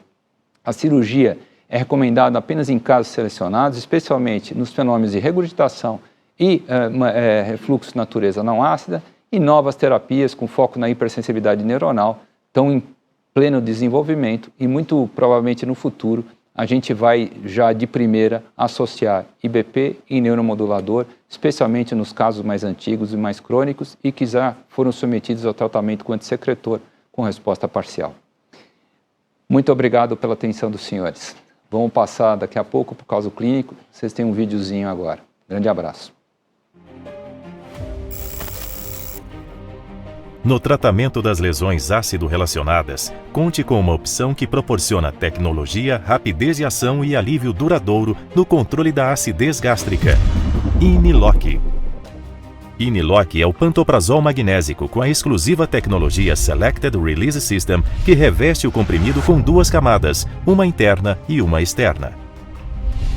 A cirurgia é recomendada apenas em casos selecionados, especialmente nos fenômenos de regurgitação e refluxo de natureza não ácida, e novas terapias com foco na hipersensibilidade neuronal, estão em pleno desenvolvimento e muito provavelmente no futuro a gente vai já de primeira associar IBP e neuromodulador, especialmente nos casos mais antigos e mais crônicos e que já foram submetidos ao tratamento com antissecretor com resposta parcial. Muito obrigado pela atenção dos senhores. Vamos passar daqui a pouco para o caso clínico, vocês têm um videozinho agora. Grande abraço. No tratamento das lesões ácido-relacionadas, conte com uma opção que proporciona tecnologia, rapidez de ação e alívio duradouro no controle da acidez gástrica. Iniloc. Iniloc é o pantoprazol magnésico com a exclusiva tecnologia Selected Release System que reveste o comprimido com 2 camadas, uma interna e uma externa.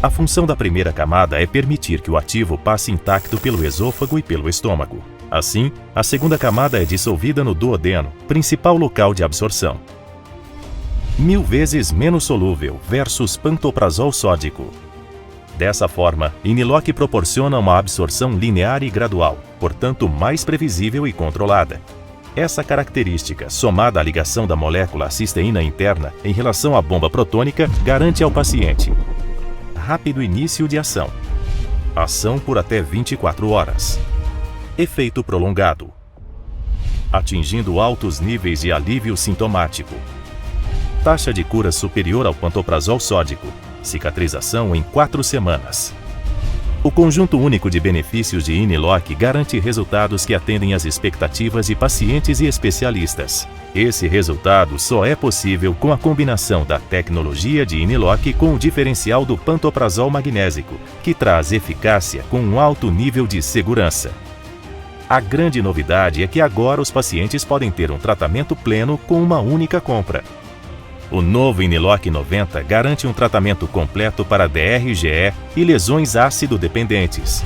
A função da primeira camada é permitir que o ativo passe intacto pelo esôfago e pelo estômago. Assim, a segunda camada é dissolvida no duodeno, principal local de absorção. 1000 vezes menos solúvel versus pantoprazol sódico. Dessa forma, Iniloc proporciona uma absorção linear e gradual, portanto mais previsível e controlada. Essa característica, somada à ligação da molécula à cisteína interna em relação à bomba protônica, garante ao paciente rápido início de ação. Ação por até 24 horas. Efeito prolongado, atingindo altos níveis de alívio sintomático. Taxa de cura superior ao pantoprazol sódico. Cicatrização em 4 semanas. O conjunto único de benefícios de Iniloc garante resultados que atendem às expectativas de pacientes e especialistas. Esse resultado só é possível com a combinação da tecnologia de Iniloc com o diferencial do pantoprazol magnésico, que traz eficácia com um alto nível de segurança. A grande novidade é que agora os pacientes podem ter um tratamento pleno com uma única compra. O novo Iniloc 90 garante um tratamento completo para DRGE e lesões ácido-dependentes.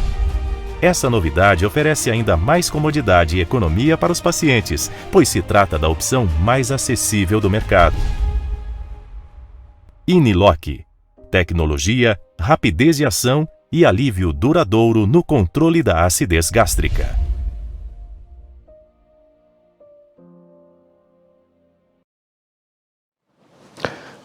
Essa novidade oferece ainda mais comodidade e economia para os pacientes, pois se trata da opção mais acessível do mercado. Iniloc. Tecnologia, rapidez de ação e alívio duradouro no controle da acidez gástrica.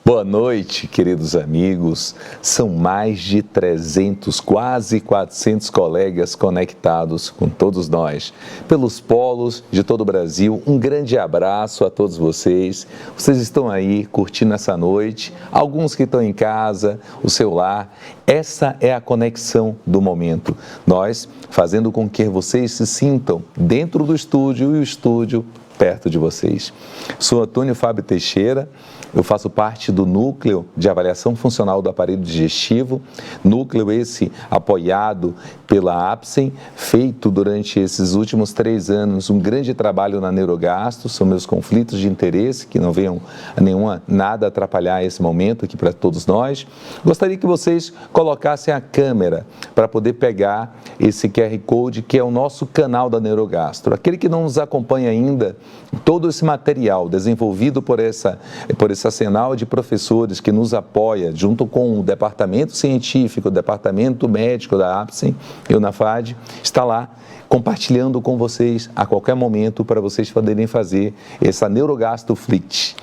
Boa noite, queridos amigos. São mais de 300, quase 400 colegas conectados com todos nós, pelos polos de todo o Brasil. Um grande abraço a todos vocês. Vocês estão aí curtindo essa noite, alguns que estão em casa, o seu lar. Essa é a conexão do momento. Nós fazendo com que vocês se sintam dentro do estúdio e o estúdio perto de vocês. Sou Antônio Fábio Teixeira, eu faço parte do Núcleo de Avaliação Funcional do Aparelho Digestivo, núcleo esse apoiado pela APSEM, feito durante esses últimos 3 anos um grande trabalho na Neurogastro. São meus conflitos de interesse, que não venham nada atrapalhar esse momento aqui para todos nós. Gostaria que vocês colocassem a câmera para poder pegar esse QR Code, que é o nosso canal da Neurogastro. Aquele que não nos acompanha ainda, todo esse material desenvolvido por esse arsenal de professores que nos apoia, junto com o departamento científico, o departamento médico da APSEM e o NAFAD, está lá compartilhando com vocês a qualquer momento para vocês poderem fazer essa Neurogastro Flict.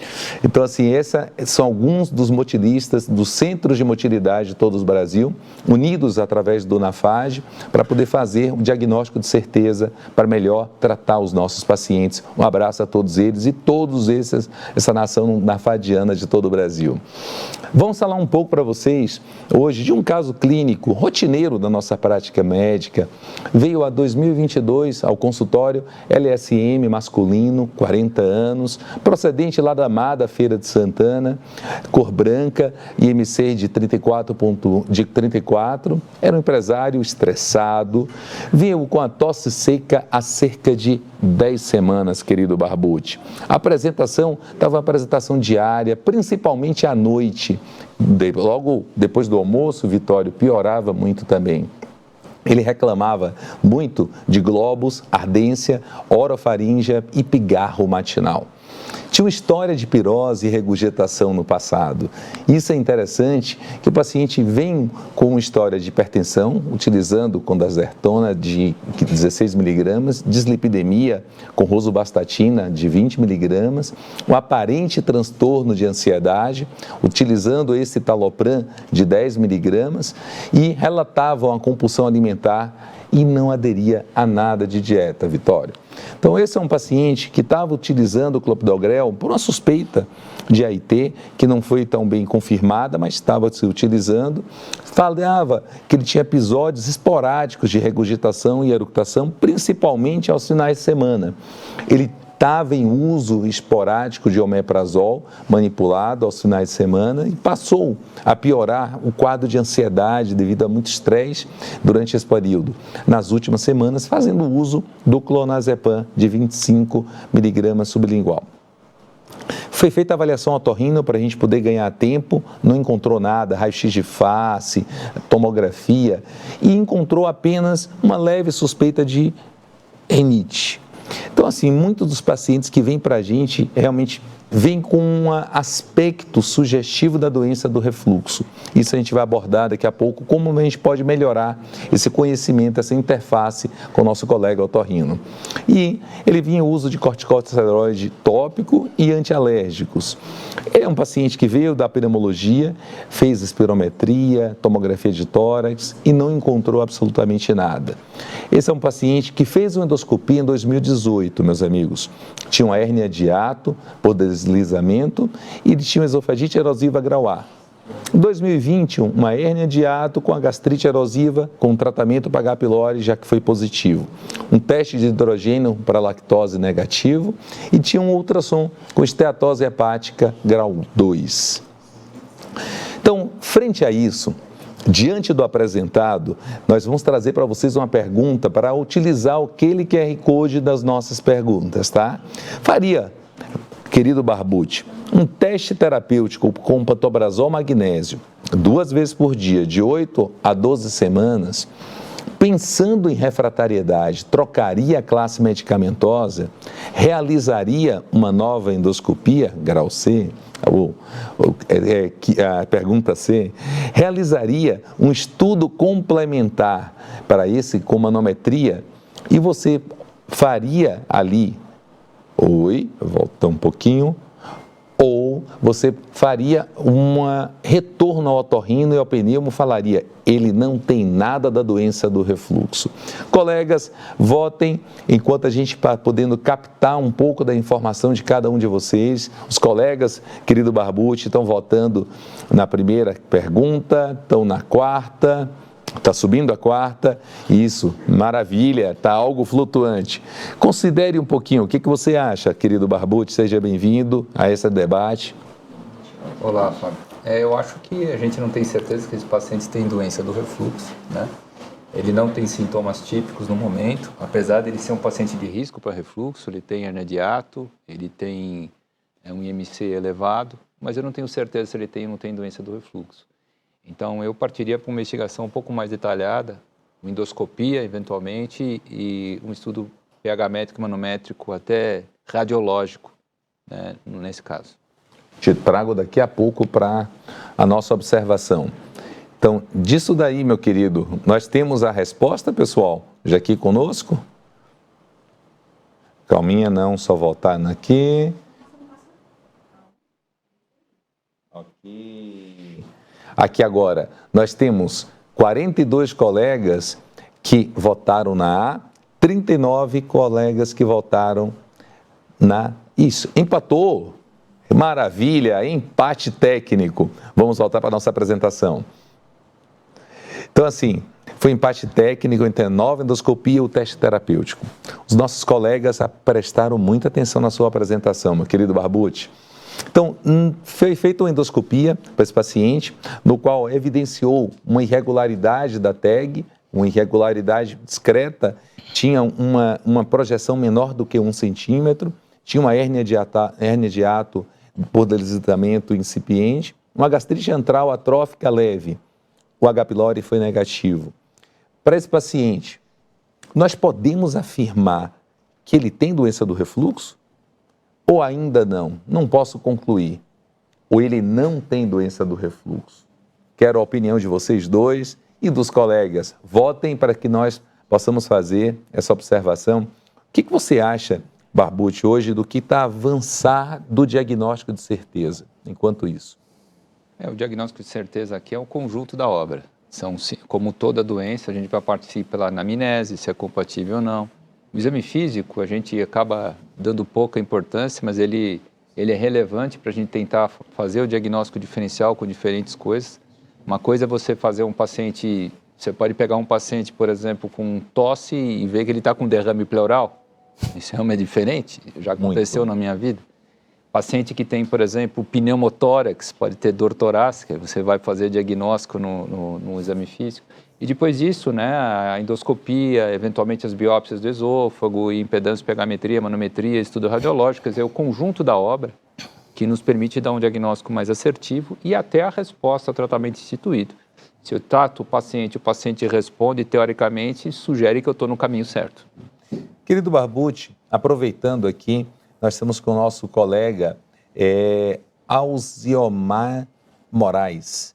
Então, assim, esses são alguns dos motilistas dos centros de motilidade de todo o Brasil, unidos através do NAFAD, para poder fazer um diagnóstico de certeza para melhor tratar os nossos pacientes. Um abraço a todos eles e todos essa nação nafadiana de todo o Brasil. Vamos falar um pouco para vocês hoje de um caso clínico rotineiro da nossa prática médica. Veio a 2022 ao consultório LSM masculino, 40 anos, procedente lá da amada Feira de Santana, cor branca, IMC de 34, era um empresário estressado, veio com a tosse seca há cerca de 10 semanas, querido Barbucci. A apresentação estava uma apresentação diária, principalmente à noite. Logo depois do almoço, Vitório, piorava muito também. Ele reclamava muito de globos, ardência, orofaríngea e pigarro matinal. tinha uma história de pirose e regurgitação no passado. Isso é interessante, que o paciente vem com uma história de hipertensão, utilizando condazertona de 16 miligramas, dislipidemia com rosuvastatina de 20 miligramas, um aparente transtorno de ansiedade, utilizando esse citalopram de 10 miligramas e relatavam a compulsão alimentar e não aderia a nada de dieta, Vitório. Então, esse é um paciente que estava utilizando o clopidogrel por uma suspeita de AIT, que não foi tão bem confirmada, mas estava se utilizando. Falava que ele tinha episódios esporádicos de regurgitação e eructação, principalmente aos finais de semana. Ele estava em uso esporádico de omeprazol manipulado aos finais de semana e passou a piorar o quadro de ansiedade devido a muito estresse durante esse período. Nas últimas semanas, fazendo uso do clonazepam de 25 miligramas sublingual. Foi feita a avaliação otorrino para a gente poder ganhar tempo, não encontrou nada, raio-x de face, tomografia, e encontrou apenas uma leve suspeita de rinite. Então, assim, muitos dos pacientes que vêm para a gente realmente vêm com um aspecto sugestivo da doença do refluxo. Isso a gente vai abordar daqui a pouco, como a gente pode melhorar esse conhecimento, essa interface com o nosso colega otorrino. E ele vinha em uso de corticosteroide tópico e antialérgicos. Ele é um paciente que veio da pneumologia, fez espirometria, tomografia de tórax e não encontrou absolutamente nada. Esse é um paciente que fez uma endoscopia em 2018, meus amigos. Tinha uma hérnia de hiato por deslizamento e ele tinha uma esofagite erosiva grau A. Em 2020, uma hérnia de hiato com a gastrite erosiva com tratamento para H. pylori, já que foi positivo. Um teste de hidrogênio para lactose negativo e tinha um ultrassom com esteatose hepática grau 2. Então, frente a isso, diante do apresentado, nós vamos trazer para vocês uma pergunta para utilizar aquele QR Code das nossas perguntas, tá? Faria, querido Barbucci, um teste terapêutico com pantoprazol magnésio 2 vezes por dia, de 8 a 12 semanas, pensando em refratariedade, trocaria a classe medicamentosa, realizaria uma nova endoscopia, grau C, a pergunta C, realizaria um estudo complementar para esse com manometria e você faria ali, volta um pouquinho, ou você faria um retorno ao otorrino e ao pneumo, falaria, ele não tem nada da doença do refluxo. Colegas, votem enquanto a gente está podendo captar um pouco da informação de cada um de vocês. Os colegas, querido Barbucci, estão votando na primeira pergunta, estão na quarta, está subindo a quarta, isso, maravilha, está algo flutuante. Considere um pouquinho, o que você acha, querido Barbucci? Seja bem-vindo a esse debate. Olá, Fábio. Eu acho que a gente não tem certeza que esses pacientes têm doença do refluxo, né? Ele não tem sintomas típicos no momento, apesar de ele ser um paciente de risco para refluxo, ele tem hernia de hiato, ele tem um IMC elevado, mas eu não tenho certeza se ele tem ou não tem doença do refluxo. Então, eu partiria para uma investigação um pouco mais detalhada, uma endoscopia, eventualmente, e um estudo pH métrico, manométrico, até radiológico, né, nesse caso. Te trago daqui a pouco para a nossa observação. Então, disso daí, meu querido, nós temos a resposta, pessoal, já aqui conosco? Calminha, não, só voltar aqui. Ok. Aqui agora, nós temos 42 colegas que votaram na A, 39 colegas que votaram na... Isso, empatou. Maravilha, empate técnico. Vamos voltar para a nossa apresentação. Então, assim, foi empate técnico entre a nova endoscopia e o teste terapêutico. Os nossos colegas prestaram muita atenção na sua apresentação, meu querido Barbucci. Então, foi feita uma endoscopia para esse paciente, no qual evidenciou uma irregularidade da TEG, uma irregularidade discreta, tinha uma projeção menor do que 1 centímetro, tinha uma hérnia de hiato por deslizamento incipiente, uma gastrite antral atrófica leve, o H. pylori foi negativo. Para esse paciente, nós podemos afirmar que ele tem doença do refluxo? ou ainda não? Não posso concluir. Ou ele não tem doença do refluxo? Quero a opinião de vocês dois e dos colegas. Votem para que nós possamos fazer essa observação. O que você acha, Barbucci, hoje do que está a avançar do diagnóstico de certeza, enquanto isso? O diagnóstico de certeza aqui é o conjunto da obra. Como toda doença, a gente vai partir pela anamnese, se é compatível ou não. O exame físico, a gente acaba dando pouca importância, mas ele é relevante para a gente tentar fazer o diagnóstico diferencial com diferentes coisas. Uma coisa é você fazer um paciente, você pode pegar um paciente, por exemplo, com tosse e ver que ele está com derrame pleural. Isso é diferente, já aconteceu na minha vida. Paciente que tem, por exemplo, pneumotórax, pode ter dor torácica, você vai fazer diagnóstico no exame físico. E depois disso, né, a endoscopia, eventualmente as biópsias do esôfago, impedância, pegametria, manometria, estudo radiológico, quer dizer, o conjunto da obra que nos permite dar um diagnóstico mais assertivo e até a resposta ao tratamento instituído. Se eu trato o paciente responde, teoricamente, sugere que eu estou no caminho certo. Querido Barbucci, aproveitando aqui, nós estamos com o nosso colega Alziomar Moraes.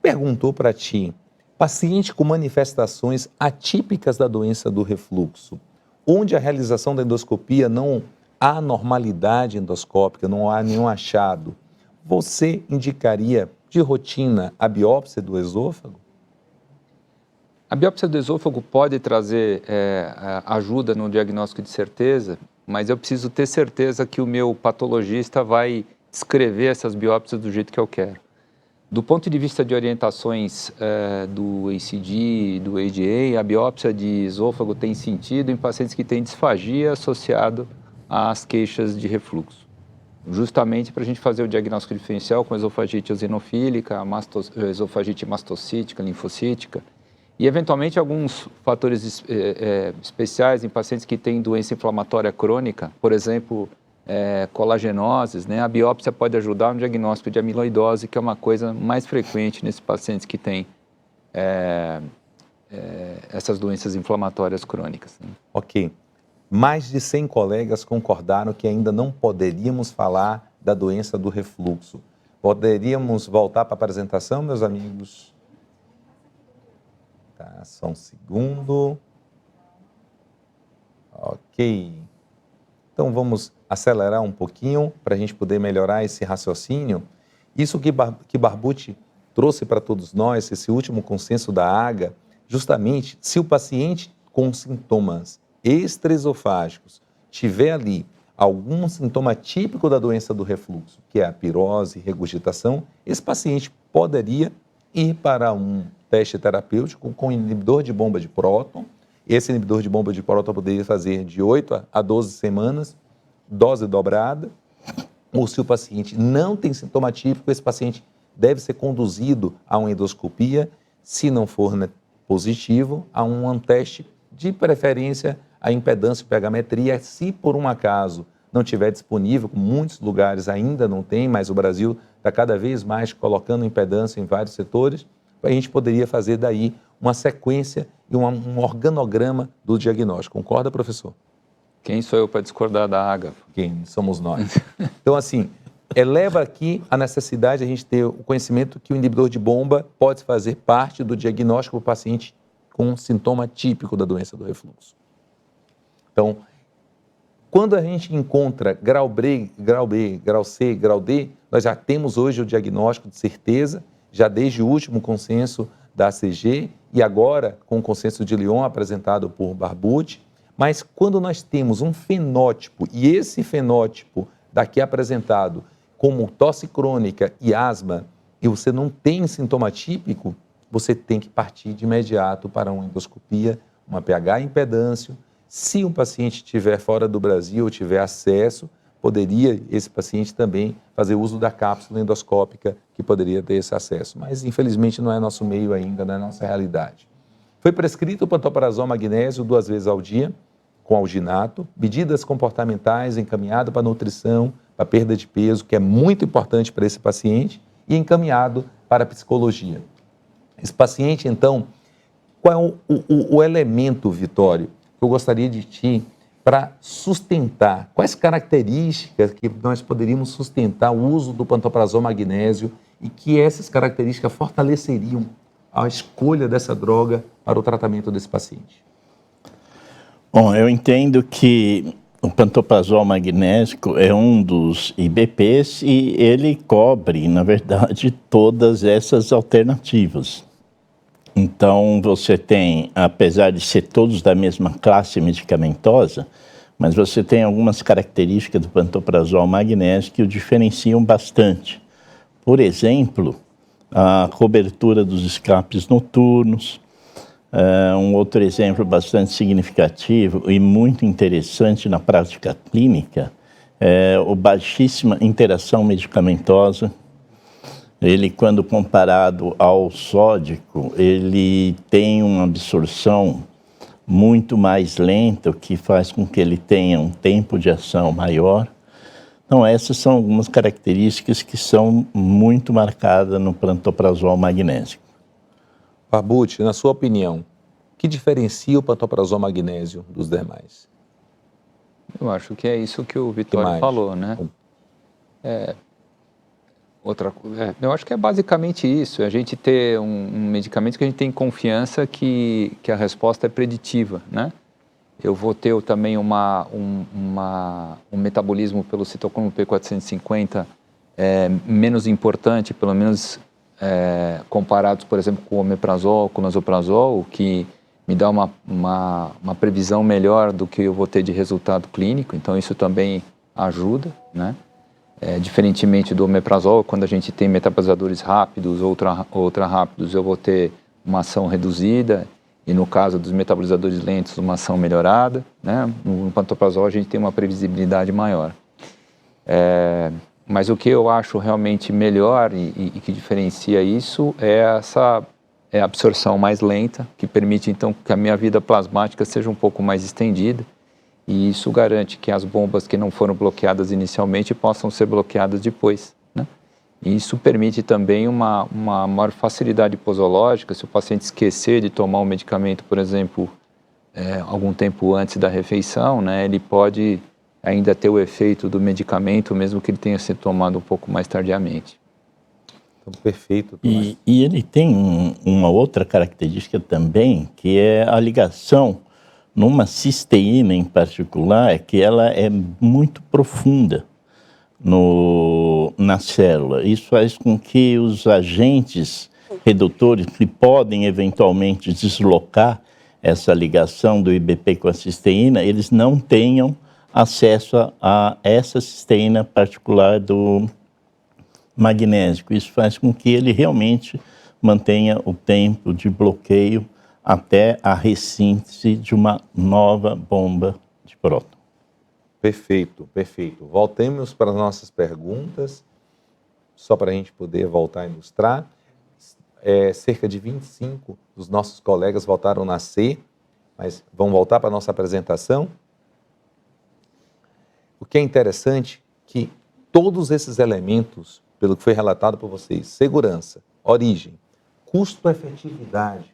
Perguntou para ti, paciente com manifestações atípicas da doença do refluxo, onde a realização da endoscopia não há normalidade endoscópica, não há nenhum achado, você indicaria de rotina a biópsia do esôfago? A biópsia do esôfago pode trazer ajuda no diagnóstico de certeza, mas eu preciso ter certeza que o meu patologista vai descrever essas biópsias do jeito que eu quero. Do ponto de vista de orientações do ACD, do ADA, a biópsia de esôfago tem sentido em pacientes que têm disfagia associado às queixas de refluxo. Justamente para a gente fazer o diagnóstico diferencial com esofagite eosinofílica, esofagite mastocítica, linfocítica, e, eventualmente, alguns fatores especiais em pacientes que têm doença inflamatória crônica, por exemplo, colagenoses, né? A biópsia pode ajudar no diagnóstico de amiloidose, que é uma coisa mais frequente nesses pacientes que têm essas doenças inflamatórias crônicas. Né? Ok. Mais de 100 colegas concordaram que ainda não poderíamos falar da doença do refluxo. Poderíamos voltar para a apresentação, meus amigos? Tá, só um segundo. Ok. Então vamos acelerar um pouquinho para a gente poder melhorar esse raciocínio. Isso que Barbucci trouxe para todos nós, esse último consenso da AGA, justamente se o paciente com sintomas extraesofágicos tiver ali algum sintoma típico da doença do refluxo, que é a pirose, regurgitação, esse paciente poderia ir para um teste terapêutico com inibidor de bomba de próton. Esse inibidor de bomba de próton poderia fazer de 8 a 12 semanas, dose dobrada. Ou se o paciente não tem sintoma típico, esse paciente deve ser conduzido a uma endoscopia, se não for positivo, a um teste de preferência a impedância e pegametria. Se por um acaso não tiver disponível, muitos lugares ainda não tem, mas o Brasil está cada vez mais colocando impedância em vários setores, a gente poderia fazer daí uma sequência e um organograma do diagnóstico. Concorda, professor? Quem sou eu para discordar da AGA? Quem somos nós. Então, assim, eleva aqui a necessidade de a gente ter o conhecimento que o inibidor de bomba pode fazer parte do diagnóstico do paciente com um sintoma típico da doença do refluxo. Então, quando a gente encontra grau B, grau C, grau D, nós já temos hoje o diagnóstico de certeza, já desde o último consenso da ACG e agora com o consenso de Lyon apresentado por Barbucci. Mas quando nós temos um fenótipo, e esse fenótipo daqui apresentado como tosse crônica e asma, e você não tem sintoma típico, você tem que partir de imediato para uma endoscopia, uma pH impedâncio. Se o paciente estiver fora do Brasil ou tiver acesso, poderia esse paciente também fazer uso da cápsula endoscópica, que poderia ter esse acesso. Mas, infelizmente, não é nosso meio ainda, não é nossa realidade. Foi prescrito o pantoprazol magnésio 2 vezes ao dia, com alginato, medidas comportamentais encaminhado para nutrição, para perda de peso, que é muito importante para esse paciente, e encaminhado para a psicologia. Esse paciente, então, qual é o elemento, Vitório, que eu gostaria de ti para sustentar? Quais características que nós poderíamos sustentar o uso do pantoprazol magnésio e que essas características fortaleceriam a escolha dessa droga para o tratamento desse paciente? Bom, eu entendo que o pantoprazol magnésico é um dos IBPs e ele cobre, na verdade, todas essas alternativas. Então, você tem, apesar de ser todos da mesma classe medicamentosa, mas você tem algumas características do pantoprazol magnésio que o diferenciam bastante. Por exemplo, a cobertura dos escapes noturnos. Um outro exemplo bastante significativo e muito interessante na prática clínica é a baixíssima interação medicamentosa. Ele, quando comparado ao sódico, ele tem uma absorção muito mais lenta, o que faz com que ele tenha um tempo de ação maior. Então, essas são algumas características que são muito marcadas no pantoprazol magnésico. Barbucci, na sua opinião, o que diferencia o pantoprazol magnésio dos demais? Eu acho que é isso que o Vitório falou, né? Eu acho que é basicamente isso, a gente ter um medicamento que a gente tem confiança que a resposta é preditiva, né? Eu vou ter também um metabolismo pelo citocromo P450 menos importante, pelo menos comparados, por exemplo, com o omeprazol, com o nasoprazol, que me dá uma previsão melhor do que eu vou ter de resultado clínico, então isso também ajuda, né? Diferentemente do omeprazol, quando a gente tem metabolizadores rápidos ou ultra rápidos, eu vou ter uma ação reduzida, e no caso dos metabolizadores lentos, uma ação melhorada, né? No pantoprazol a gente tem uma previsibilidade maior. Mas o que eu acho realmente melhor e que diferencia isso é a absorção mais lenta, que permite então que a minha vida plasmática seja um pouco mais estendida, e isso garante que as bombas que não foram bloqueadas inicialmente possam ser bloqueadas depois, né? E isso permite também uma maior facilidade posológica. Se o paciente esquecer de tomar um medicamento, por exemplo, algum tempo antes da refeição, né, ele pode ainda ter o efeito do medicamento, mesmo que ele tenha sido tomado um pouco mais tardiamente. Então, perfeito. E ele tem uma outra característica também, que é a ligação numa cisteína em particular, é que ela é muito profunda na célula. Isso faz com que os agentes redutores que podem eventualmente deslocar essa ligação do IBP com a cisteína, eles não tenham acesso a essa cisteína particular do magnésico. Isso faz com que ele realmente mantenha o tempo de bloqueio até a ressíntese de uma nova bomba de próton. Perfeito, perfeito. Voltemos para as nossas perguntas, só para a gente poder voltar a ilustrar. Cerca de 25 dos nossos colegas voltaram a nascer, mas vamos voltar para a nossa apresentação. O que é interessante é que todos esses elementos, pelo que foi relatado por vocês, segurança, origem, custo-efetividade,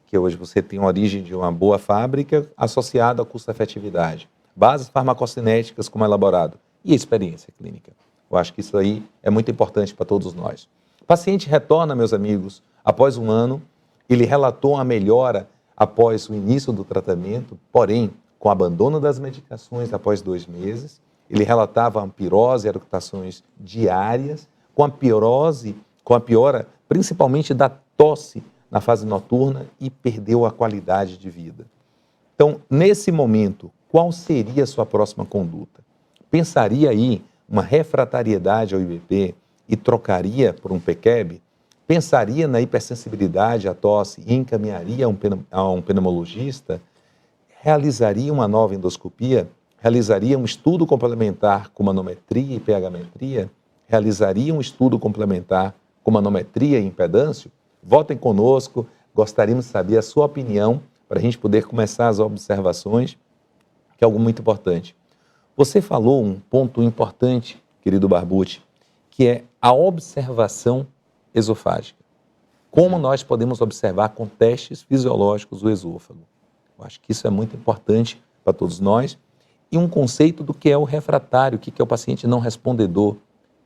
que hoje você tem a origem de uma boa fábrica associada à custo-efetividade, bases farmacocinéticas como elaborado e experiência clínica. Eu acho que isso aí é muito importante para todos nós. O paciente retorna, meus amigos, após um ano, ele relatou a melhora após o início do tratamento, porém, com abandono das medicações após 2 meses, ele relatava ampirose e eructações diárias, com a piora principalmente da tosse na fase noturna, e perdeu a qualidade de vida. Então, nesse momento, qual seria a sua próxima conduta? Pensaria aí uma refratariedade ao IBP e trocaria por um PQEB? Pensaria na hipersensibilidade à tosse e encaminharia a um pneumologista? Realizaria uma nova endoscopia? Realizaria um estudo complementar com manometria e pH-metria? Realizaria um estudo complementar com manometria e impedância? Votem conosco, gostaríamos de saber a sua opinião para a gente poder começar as observações, que é algo muito importante. Você falou um ponto importante, querido Barbucci, que é a observação esofágica. Como nós podemos observar com testes fisiológicos o esôfago? Eu acho que isso é muito importante para todos nós. e um conceito do que é o refratário, o que é o paciente não respondedor.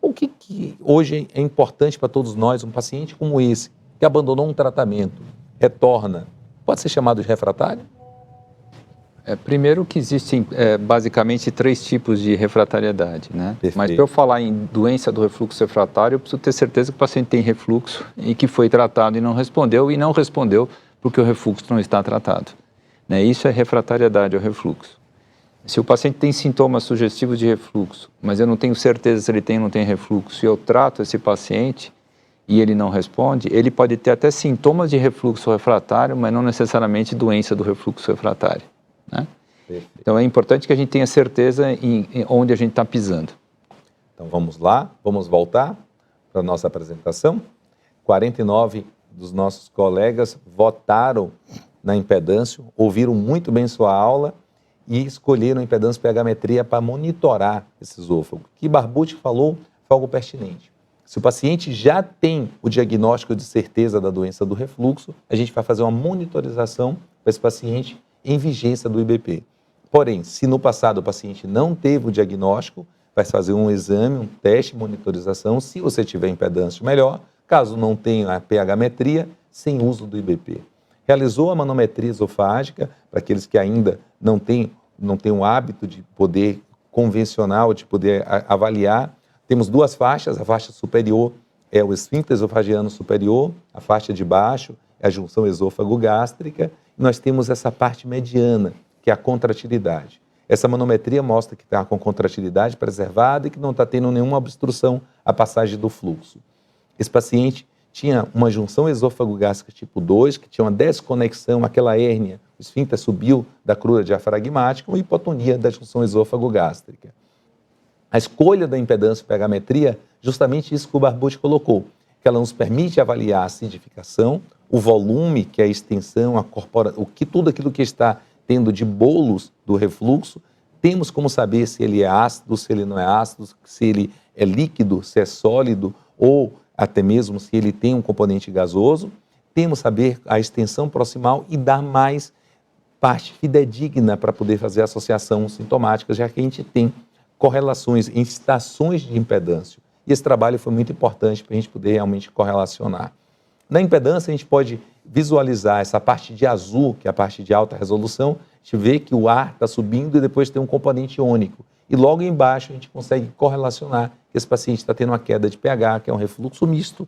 O que hoje é importante para todos nós, um paciente como esse, que abandonou um tratamento, retorna, pode ser chamado de refratário? Primeiro que existem basicamente 3 tipos de refratariedade, né? Perfeito. Mas para eu falar em doença do refluxo refratário, eu preciso ter certeza que o paciente tem refluxo e que foi tratado e não respondeu porque o refluxo não está tratado, né? Isso é refratariedade ao refluxo. Se o paciente tem sintomas sugestivos de refluxo, mas eu não tenho certeza se ele tem ou não tem refluxo, e eu trato esse paciente e ele não responde, ele pode ter até sintomas de refluxo refratário, mas não necessariamente doença do refluxo refratário, né? Então é importante que a gente tenha certeza em onde a gente está pisando. Então vamos lá, vamos voltar para a nossa apresentação. 49 dos nossos colegas votaram na impedância, ouviram muito bem sua aula e escolheram a impedância pH-metria para monitorar esse esôfago. O que Barbucci falou foi algo pertinente. Se o paciente já tem o diagnóstico de certeza da doença do refluxo, a gente vai fazer uma monitorização para esse paciente em vigência do IBP. Porém, se no passado o paciente não teve o diagnóstico, vai fazer um exame, um teste de monitorização, se você tiver impedância, melhor. Caso não tenha a pH-metria, sem uso do IBP. Realizou a manometria esofágica, para aqueles que ainda não têm o hábito de poder convencional, de poder avaliar. Temos 2 faixas, a faixa superior é o esfíncter esofagiano superior, a faixa de baixo é a junção esôfago-gástrica, e nós temos essa parte mediana, que é a contratilidade. Essa manometria mostra que está com contratilidade preservada e que não está tendo nenhuma obstrução à passagem do fluxo. Esse paciente tinha uma junção esôfago-gástrica tipo 2, que tinha uma desconexão, aquela hérnia, o esfíncter subiu da crura diafragmática, uma hipotonia da junção esôfago-gástrica. A escolha da impedância pH-metria, justamente isso que o Barbucci colocou, que ela nos permite avaliar a acidificação, o volume, que é a extensão, tudo aquilo que está tendo de bolos do refluxo, temos como saber se ele é ácido, se ele não é ácido, se ele é líquido, se é sólido, ou até mesmo se ele tem um componente gasoso. Temos saber a extensão proximal e dar mais parte fidedigna para poder fazer associação sintomática, já que a gente tem correlações em estações de impedância. E esse trabalho foi muito importante para a gente poder realmente correlacionar. Na impedância, a gente pode visualizar essa parte de azul, que é a parte de alta resolução. A gente vê que o ar está subindo e depois tem um componente iônico. E logo embaixo a gente consegue correlacionar que esse paciente está tendo uma queda de pH, que é um refluxo misto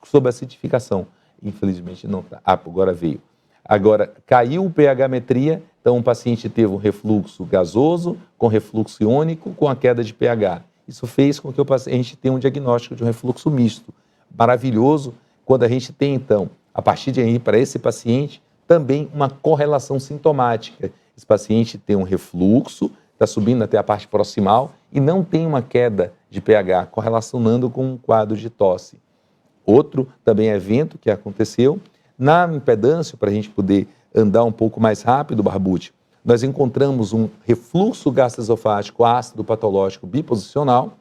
sob acidificação. Infelizmente não está. Agora veio. Agora, caiu o pH-metria, então o paciente teve um refluxo gasoso, com refluxo iônico, com a queda de pH. Isso fez com que o paciente tenha um diagnóstico de um refluxo misto. Maravilhoso quando a gente tem, então, a partir de aí, para esse paciente, também uma correlação sintomática. Esse paciente tem um refluxo, está subindo até a parte proximal e não tem uma queda de pH, correlacionando com um quadro de tosse. Outro também evento que aconteceu, na impedância, para a gente poder andar um pouco mais rápido, Barbucci, nós encontramos um refluxo gastroesofágico ácido patológico biposicional,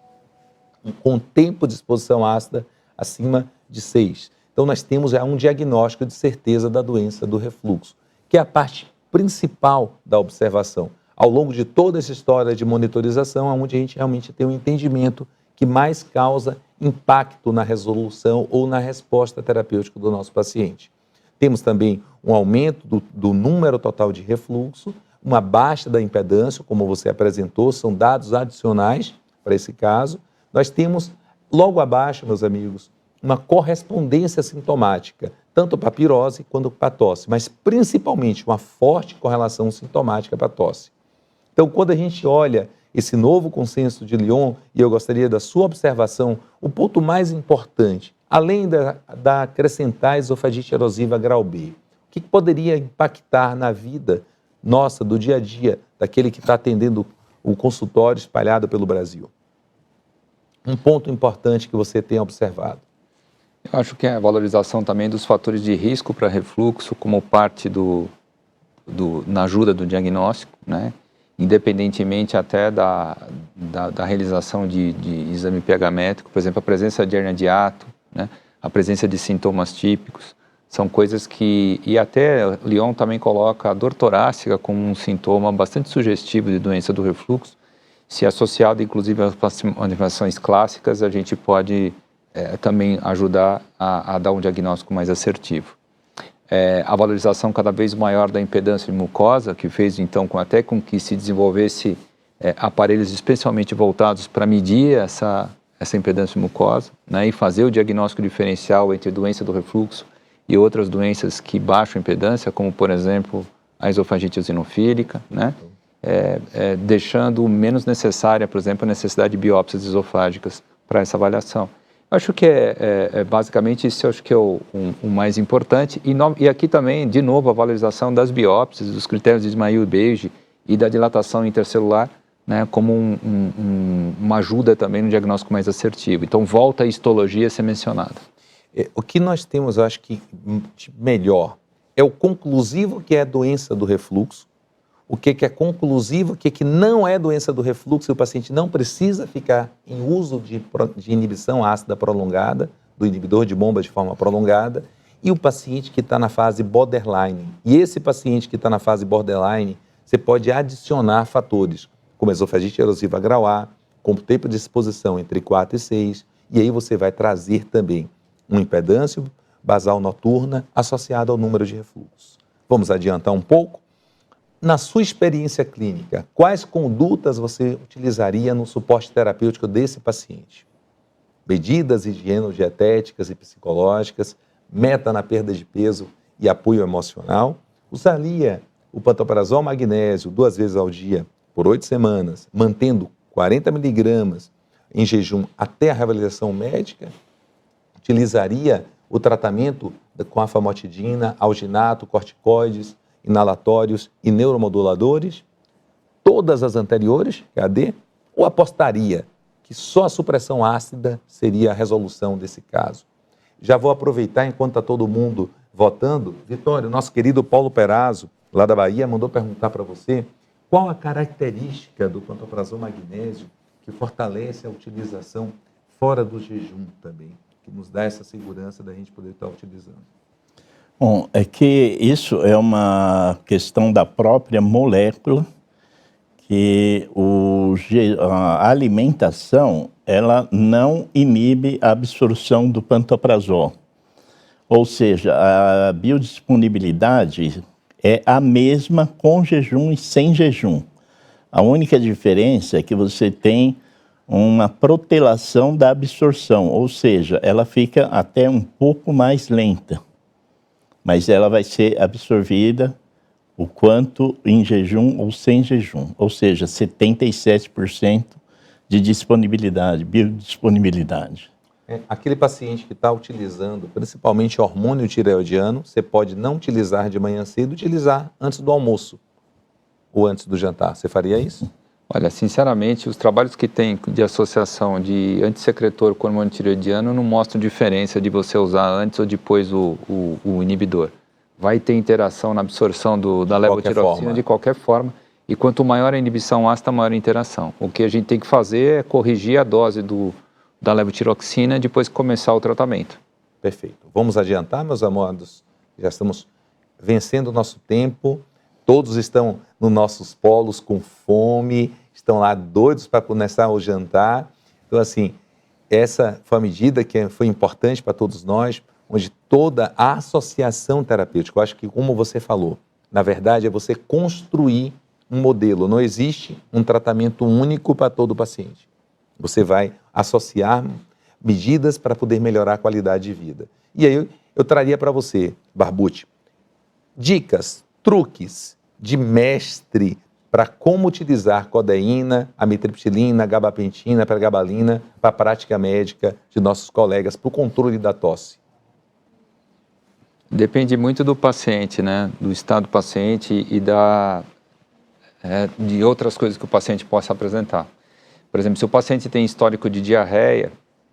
com tempo de exposição ácida acima de 6. Então, nós temos já um diagnóstico de certeza da doença do refluxo, que é a parte principal da observação. Ao longo de toda essa história de monitorização, é onde a gente realmente tem um entendimento que mais causa impacto na resolução ou na resposta terapêutica do nosso paciente. Temos também um aumento do número total de refluxo, uma baixa da impedância, como você apresentou, são dados adicionais para esse caso. Nós temos, logo abaixo, meus amigos, uma correspondência sintomática, tanto para a pirose quanto para a tosse, mas principalmente uma forte correlação sintomática para a tosse. Então, quando a gente olha esse novo consenso de Lyon, e eu gostaria da sua observação, o ponto mais importante, além da acrescentar esofagite erosiva grau B, o que poderia impactar na vida nossa, do dia a dia, daquele que está atendendo o consultório espalhado pelo Brasil? Um ponto importante que você tem observado. Eu acho que é a valorização também dos fatores de risco para refluxo como parte na ajuda do diagnóstico, né? Independentemente até da realização de exame pH métrico, por exemplo, a presença de hérnia de hiato, né? A presença de sintomas típicos, São coisas que... E até Lyon também coloca a dor torácica como um sintoma bastante sugestivo de doença do refluxo. Se associado, inclusive, às manifestações clássicas, a gente pode também ajudar a dar um diagnóstico mais assertivo. A valorização cada vez maior da impedância de mucosa, que fez, então, até com que se desenvolvesse aparelhos especialmente voltados para medir essa impedância de mucosa, né, e fazer o diagnóstico diferencial entre doença do refluxo e outras doenças que baixam a impedância, como, por exemplo, a esofagite eosinofílica, né, deixando menos necessária, por exemplo, a necessidade de biópsias esofágicas para essa avaliação. Eu acho que basicamente isso, eu acho que é o mais importante. E aqui também, de novo, a valorização das biópsias, dos critérios de Ismail-Beige e da dilatação intercelular, né, como uma ajuda também no diagnóstico mais assertivo. Então, volta a histologia a ser mencionada. O que nós temos, eu acho que melhor, é o conclusivo, que é a doença do refluxo, o que é conclusivo, o que não é doença do refluxo, e o paciente não precisa ficar em uso de inibição ácida prolongada, do inibidor de bomba de forma prolongada, e o paciente que está na fase borderline. E esse paciente que está na fase borderline, você pode adicionar fatores, como esofagite erosiva grau A, com tempo de exposição entre 4 e 6, e aí você vai trazer também uma impedância basal noturna associada ao número de refluxos. Vamos adiantar um pouco? Na sua experiência clínica, quais condutas você utilizaria no suporte terapêutico desse paciente? Medidas higienodietéticas e psicológicas, meta na perda de peso e apoio emocional. Usaria o pantoprazol magnésio 2 vezes ao dia por 8 semanas, mantendo 40 miligramas em jejum até a reavaliação médica. Utilizaria o tratamento com a famotidina, alginato, corticoides, inalatórios e neuromoduladores, todas as anteriores, KD, ou apostaria que só a supressão ácida seria a resolução desse caso? Já vou aproveitar enquanto está todo mundo votando. Vitório, nosso querido Paulo Perazzo, lá da Bahia, mandou perguntar para você qual a característica do pantoprazol magnésio que fortalece a utilização fora do jejum também, que nos dá essa segurança da gente poder estar utilizando. Bom, é que isso é uma questão da própria molécula, que a alimentação, ela não inibe a absorção do pantoprazol. Ou seja, a biodisponibilidade é a mesma com jejum e sem jejum. A única diferença é que você tem uma protelação da absorção, ou seja, ela fica até um pouco mais lenta, mas ela vai ser absorvida o quanto em jejum ou sem jejum, ou seja, 77% de disponibilidade, biodisponibilidade. Aquele paciente que está utilizando principalmente hormônio tireoidiano, você pode não utilizar de manhã cedo, utilizar antes do almoço ou antes do jantar. Você faria isso? Olha, sinceramente, os trabalhos que tem de associação de antissecretor com hormônio tireoidiano não mostram diferença de você usar antes ou depois o inibidor. Vai ter interação na absorção da levotiroxina de qualquer forma, e quanto maior a inibição ácida, maior a interação. O que a gente tem que fazer é corrigir a dose da levotiroxina e depois começar o tratamento. Perfeito. Vamos adiantar, meus amados? Já estamos vencendo o nosso tempo. Todos estão nos nossos polos com fome, estão lá doidos para começar o jantar. Então, assim, essa foi uma medida que foi importante para todos nós, onde toda a associação terapêutica, eu acho que, como você falou, na verdade é você construir um modelo. Não existe um tratamento único para todo paciente. Você vai associar medidas para poder melhorar a qualidade de vida. E aí eu traria para você, Barbucci, dicas, truques de mestre para como utilizar codeína, amitriptilina, gabapentina, pregabalina para a prática médica de nossos colegas para o controle da tosse. Depende muito do paciente, né? Do estado do paciente e de outras coisas que o paciente possa apresentar. Por exemplo, se o paciente tem histórico de diarreia,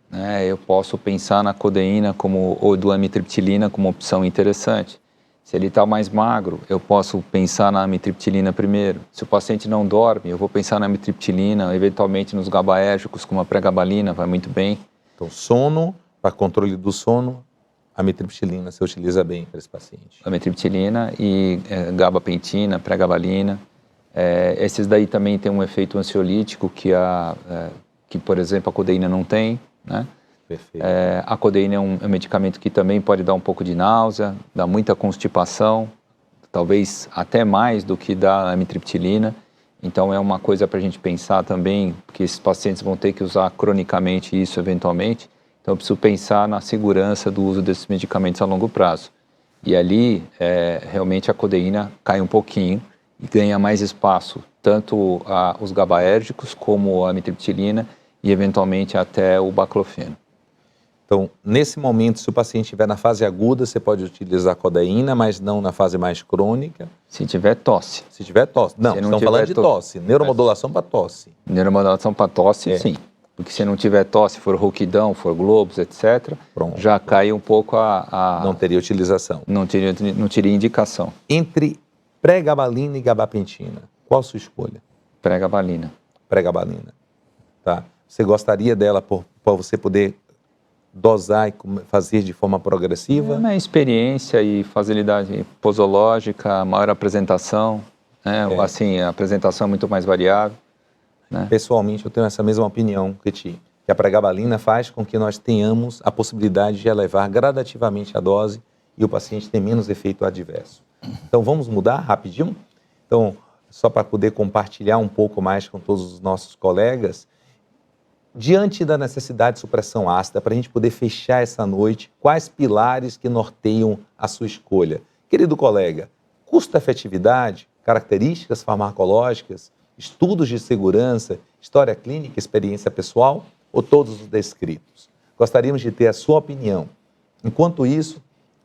né, eu posso pensar na codeína ou do amitriptilina como opção interessante. Se ele está mais magro, eu posso pensar na amitriptilina primeiro. Se o paciente não dorme, eu vou pensar na amitriptilina, eventualmente nos GABAérgicos, como a pregabalina, vai muito bem. Então, sono, para controle do sono, amitriptilina você utiliza bem para esse paciente? Amitriptilina e gabapentina, pregabalina. Esses daí também tem um efeito ansiolítico que, por exemplo, a codeína não tem, né? Perfeito. A codeína é um medicamento que também pode dar um pouco de náusea, dá muita constipação, talvez até mais do que dá a amitriptilina. Então é uma coisa para a gente pensar também, porque esses pacientes vão ter que usar cronicamente isso eventualmente. Então eu preciso pensar na segurança do uso desses medicamentos a longo prazo. E ali, realmente a codeína cai um pouquinho e ganha mais espaço, tanto os gabaérgicos como a amitriptilina e eventualmente até o baclofeno. Então, nesse momento, se o paciente estiver na fase aguda, você pode utilizar a codeína, mas não na fase mais crônica. Se tiver tosse. Se tiver tosse. Não, estamos falando de tosse. Neuromodulação para tosse. Neuromodulação para tosse, sim. Porque se não tiver tosse, for rouquidão, for globos, etc., pronto, já cai um pouco Não teria utilização. Não teria indicação. Entre pregabalina e gabapentina, qual a sua escolha? Pregabalina. Pregabalina. Tá. Você gostaria dela para você poder dosar e fazer de forma progressiva? Na experiência e facilidade posológica, maior apresentação, né? Assim, a apresentação é muito mais variável. Né? Pessoalmente, eu tenho essa mesma opinião que ti. Que a pregabalina faz com que nós tenhamos a possibilidade de elevar gradativamente a dose e o paciente ter menos efeito adverso. Então, vamos mudar rapidinho? Então, só para poder compartilhar um pouco mais com todos os nossos colegas, diante da necessidade de supressão ácida, para a gente poder fechar essa noite, quais pilares que norteiam a sua escolha? Querido colega, custo-efetividade, características farmacológicas, estudos de segurança, história clínica, experiência pessoal ou todos os descritos? Gostaríamos de ter a sua opinião. Enquanto isso,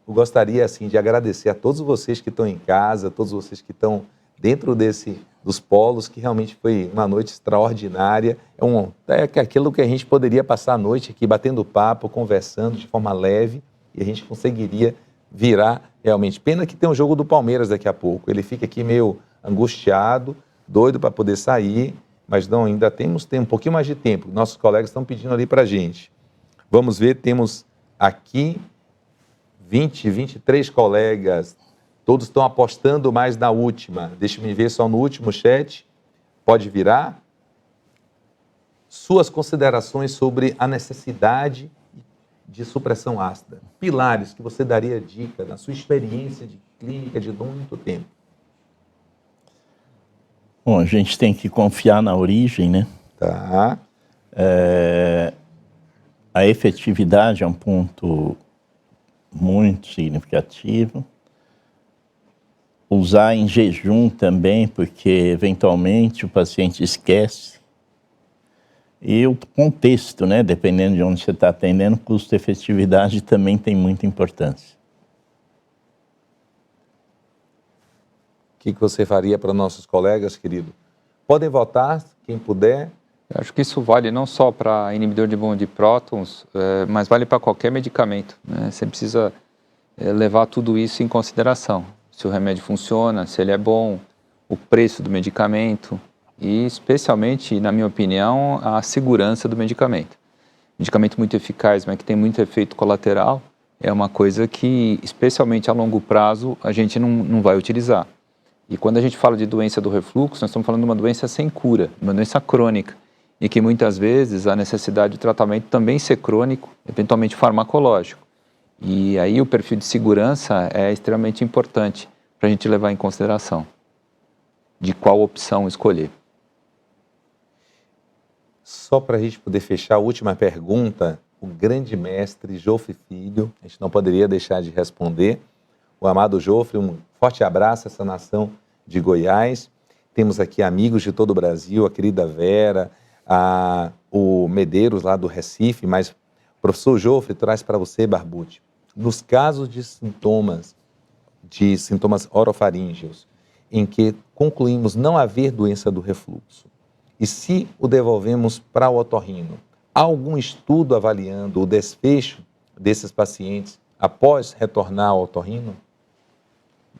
eu gostaria assim, de agradecer a todos vocês que estão em casa, todos vocês que estão dentro dos polos, que realmente foi uma noite extraordinária. É aquilo que a gente poderia passar a noite aqui batendo papo, conversando de forma leve, e a gente conseguiria virar realmente. Pena que tem um jogo do Palmeiras daqui a pouco. Ele fica aqui meio angustiado, doido para poder sair, mas não, ainda tem um pouquinho mais de tempo. Nossos colegas estão pedindo ali para a gente. Vamos ver, temos aqui 23 colegas. Todos estão apostando mais na última. Deixa-me ver só no último chat. Pode virar. Suas considerações sobre a necessidade de supressão ácida. Pilares que você daria dica na sua experiência de clínica de muito tempo. Bom, a gente tem que confiar na origem, né? Tá. A efetividade é um ponto muito significativo. Usar em jejum também, porque eventualmente o paciente esquece. E o contexto, né? Dependendo de onde você está atendendo, custo-efetividade também tem muita importância. O que você faria para nossos colegas, querido? Podem votar, quem puder. Eu acho que isso vale não só para inibidor de bomba de prótons, mas vale para qualquer medicamento, né? Você precisa levar tudo isso em consideração. Se o remédio funciona, se ele é bom, o preço do medicamento e, especialmente, na minha opinião, a segurança do medicamento. Medicamento muito eficaz, mas que tem muito efeito colateral, é uma coisa que, especialmente a longo prazo, a gente não vai utilizar. E quando a gente fala de doença do refluxo, nós estamos falando de uma doença sem cura, uma doença crônica, e que muitas vezes a necessidade de tratamento também ser crônico, eventualmente farmacológico. E aí o perfil de segurança é extremamente importante para a gente levar em consideração de qual opção escolher. Só para a gente poder fechar a última pergunta, o grande mestre Jofre Filho, a gente não poderia deixar de responder. O amado Jofre, um forte abraço a essa nação de Goiás. Temos aqui amigos de todo o Brasil, a querida Vera, o Medeiros lá do Recife, mas o professor Jofre traz para você, Barbucci, nos casos de sintomas orofaríngeos, em que concluímos não haver doença do refluxo, e se o devolvemos para o otorrino, há algum estudo avaliando o desfecho desses pacientes após retornar ao otorrino?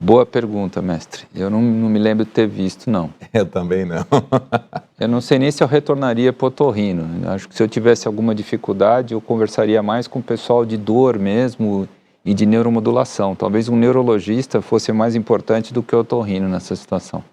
Boa pergunta, mestre. Eu não me lembro de ter visto, não. Eu também não. Eu não sei nem se eu retornaria para o otorrino. Eu acho que se eu tivesse alguma dificuldade, eu conversaria mais com o pessoal de dor mesmo e de neuromodulação. Talvez um neurologista fosse mais importante do que o otorrino nessa situação.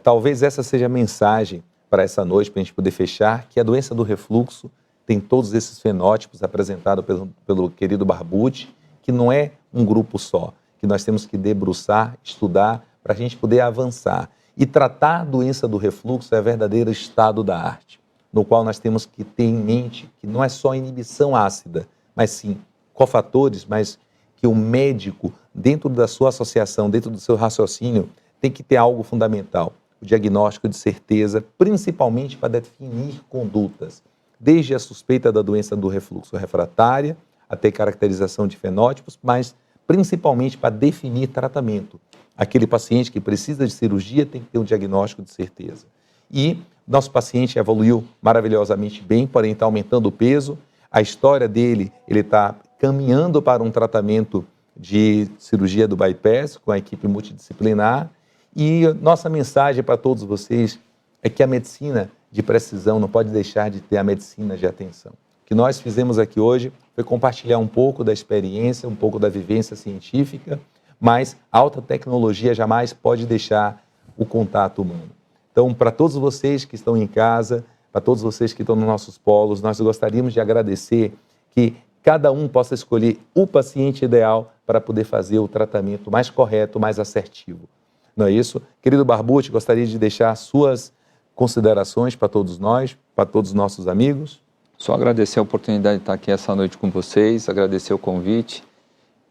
Talvez essa seja a mensagem para essa noite, para a gente poder fechar, que a doença do refluxo tem todos esses fenótipos apresentados pelo querido Barbucci, que não é um grupo só, que nós temos que debruçar, estudar, para a gente poder avançar. E tratar a doença do refluxo é o verdadeiro estado da arte, no qual nós temos que ter em mente que não é só inibição ácida, mas sim cofatores, mas que o médico, dentro da sua associação, dentro do seu raciocínio, tem que ter algo fundamental, o diagnóstico de certeza, principalmente para definir condutas, desde a suspeita da doença do refluxo refratária, até caracterização de fenótipos, mas principalmente para definir tratamento. Aquele paciente que precisa de cirurgia tem que ter um diagnóstico de certeza. E nosso paciente evoluiu maravilhosamente bem, porém está aumentando o peso. A história dele, ele está caminhando para um tratamento de cirurgia do bypass com a equipe multidisciplinar. E nossa mensagem para todos vocês é que a medicina de precisão não pode deixar de ter a medicina de atenção. O que nós fizemos aqui hoje foi compartilhar um pouco da experiência, um pouco da vivência científica, mas a alta tecnologia jamais pode deixar o contato humano. Então, para todos vocês que estão em casa, para todos vocês que estão nos nossos polos, nós gostaríamos de agradecer que cada um possa escolher o paciente ideal para poder fazer o tratamento mais correto, mais assertivo. Não é isso? Querido Barbucci, gostaria de deixar suas considerações para todos nós, para todos os nossos amigos. Só agradecer a oportunidade de estar aqui essa noite com vocês, agradecer o convite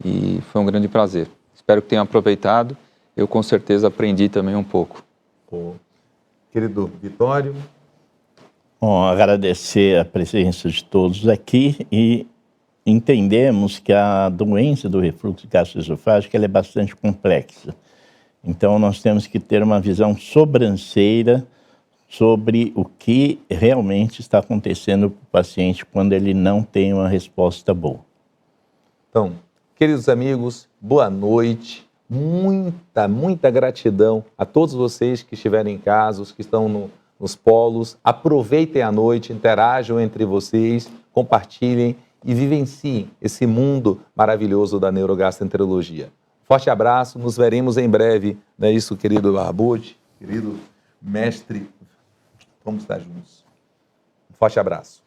e foi um grande prazer. Espero que tenham aproveitado. Eu com certeza aprendi também um pouco. Querido Vitório. Bom, agradecer a presença de todos aqui e entendemos que a doença do refluxo gastroesofágico ela é bastante complexa. Então, nós temos que ter uma visão sobranceira sobre o que realmente está acontecendo com o paciente quando ele não tem uma resposta boa. Então, queridos amigos, boa noite. Muita gratidão a todos vocês que estiverem em casa, os que estão nos polos. Aproveitem a noite, interajam entre vocês, compartilhem e vivenciem esse mundo maravilhoso da neurogastroenterologia. Forte abraço, nos veremos em breve. Não é isso, querido Barbucci, querido mestre? Vamos estar juntos. Um forte abraço.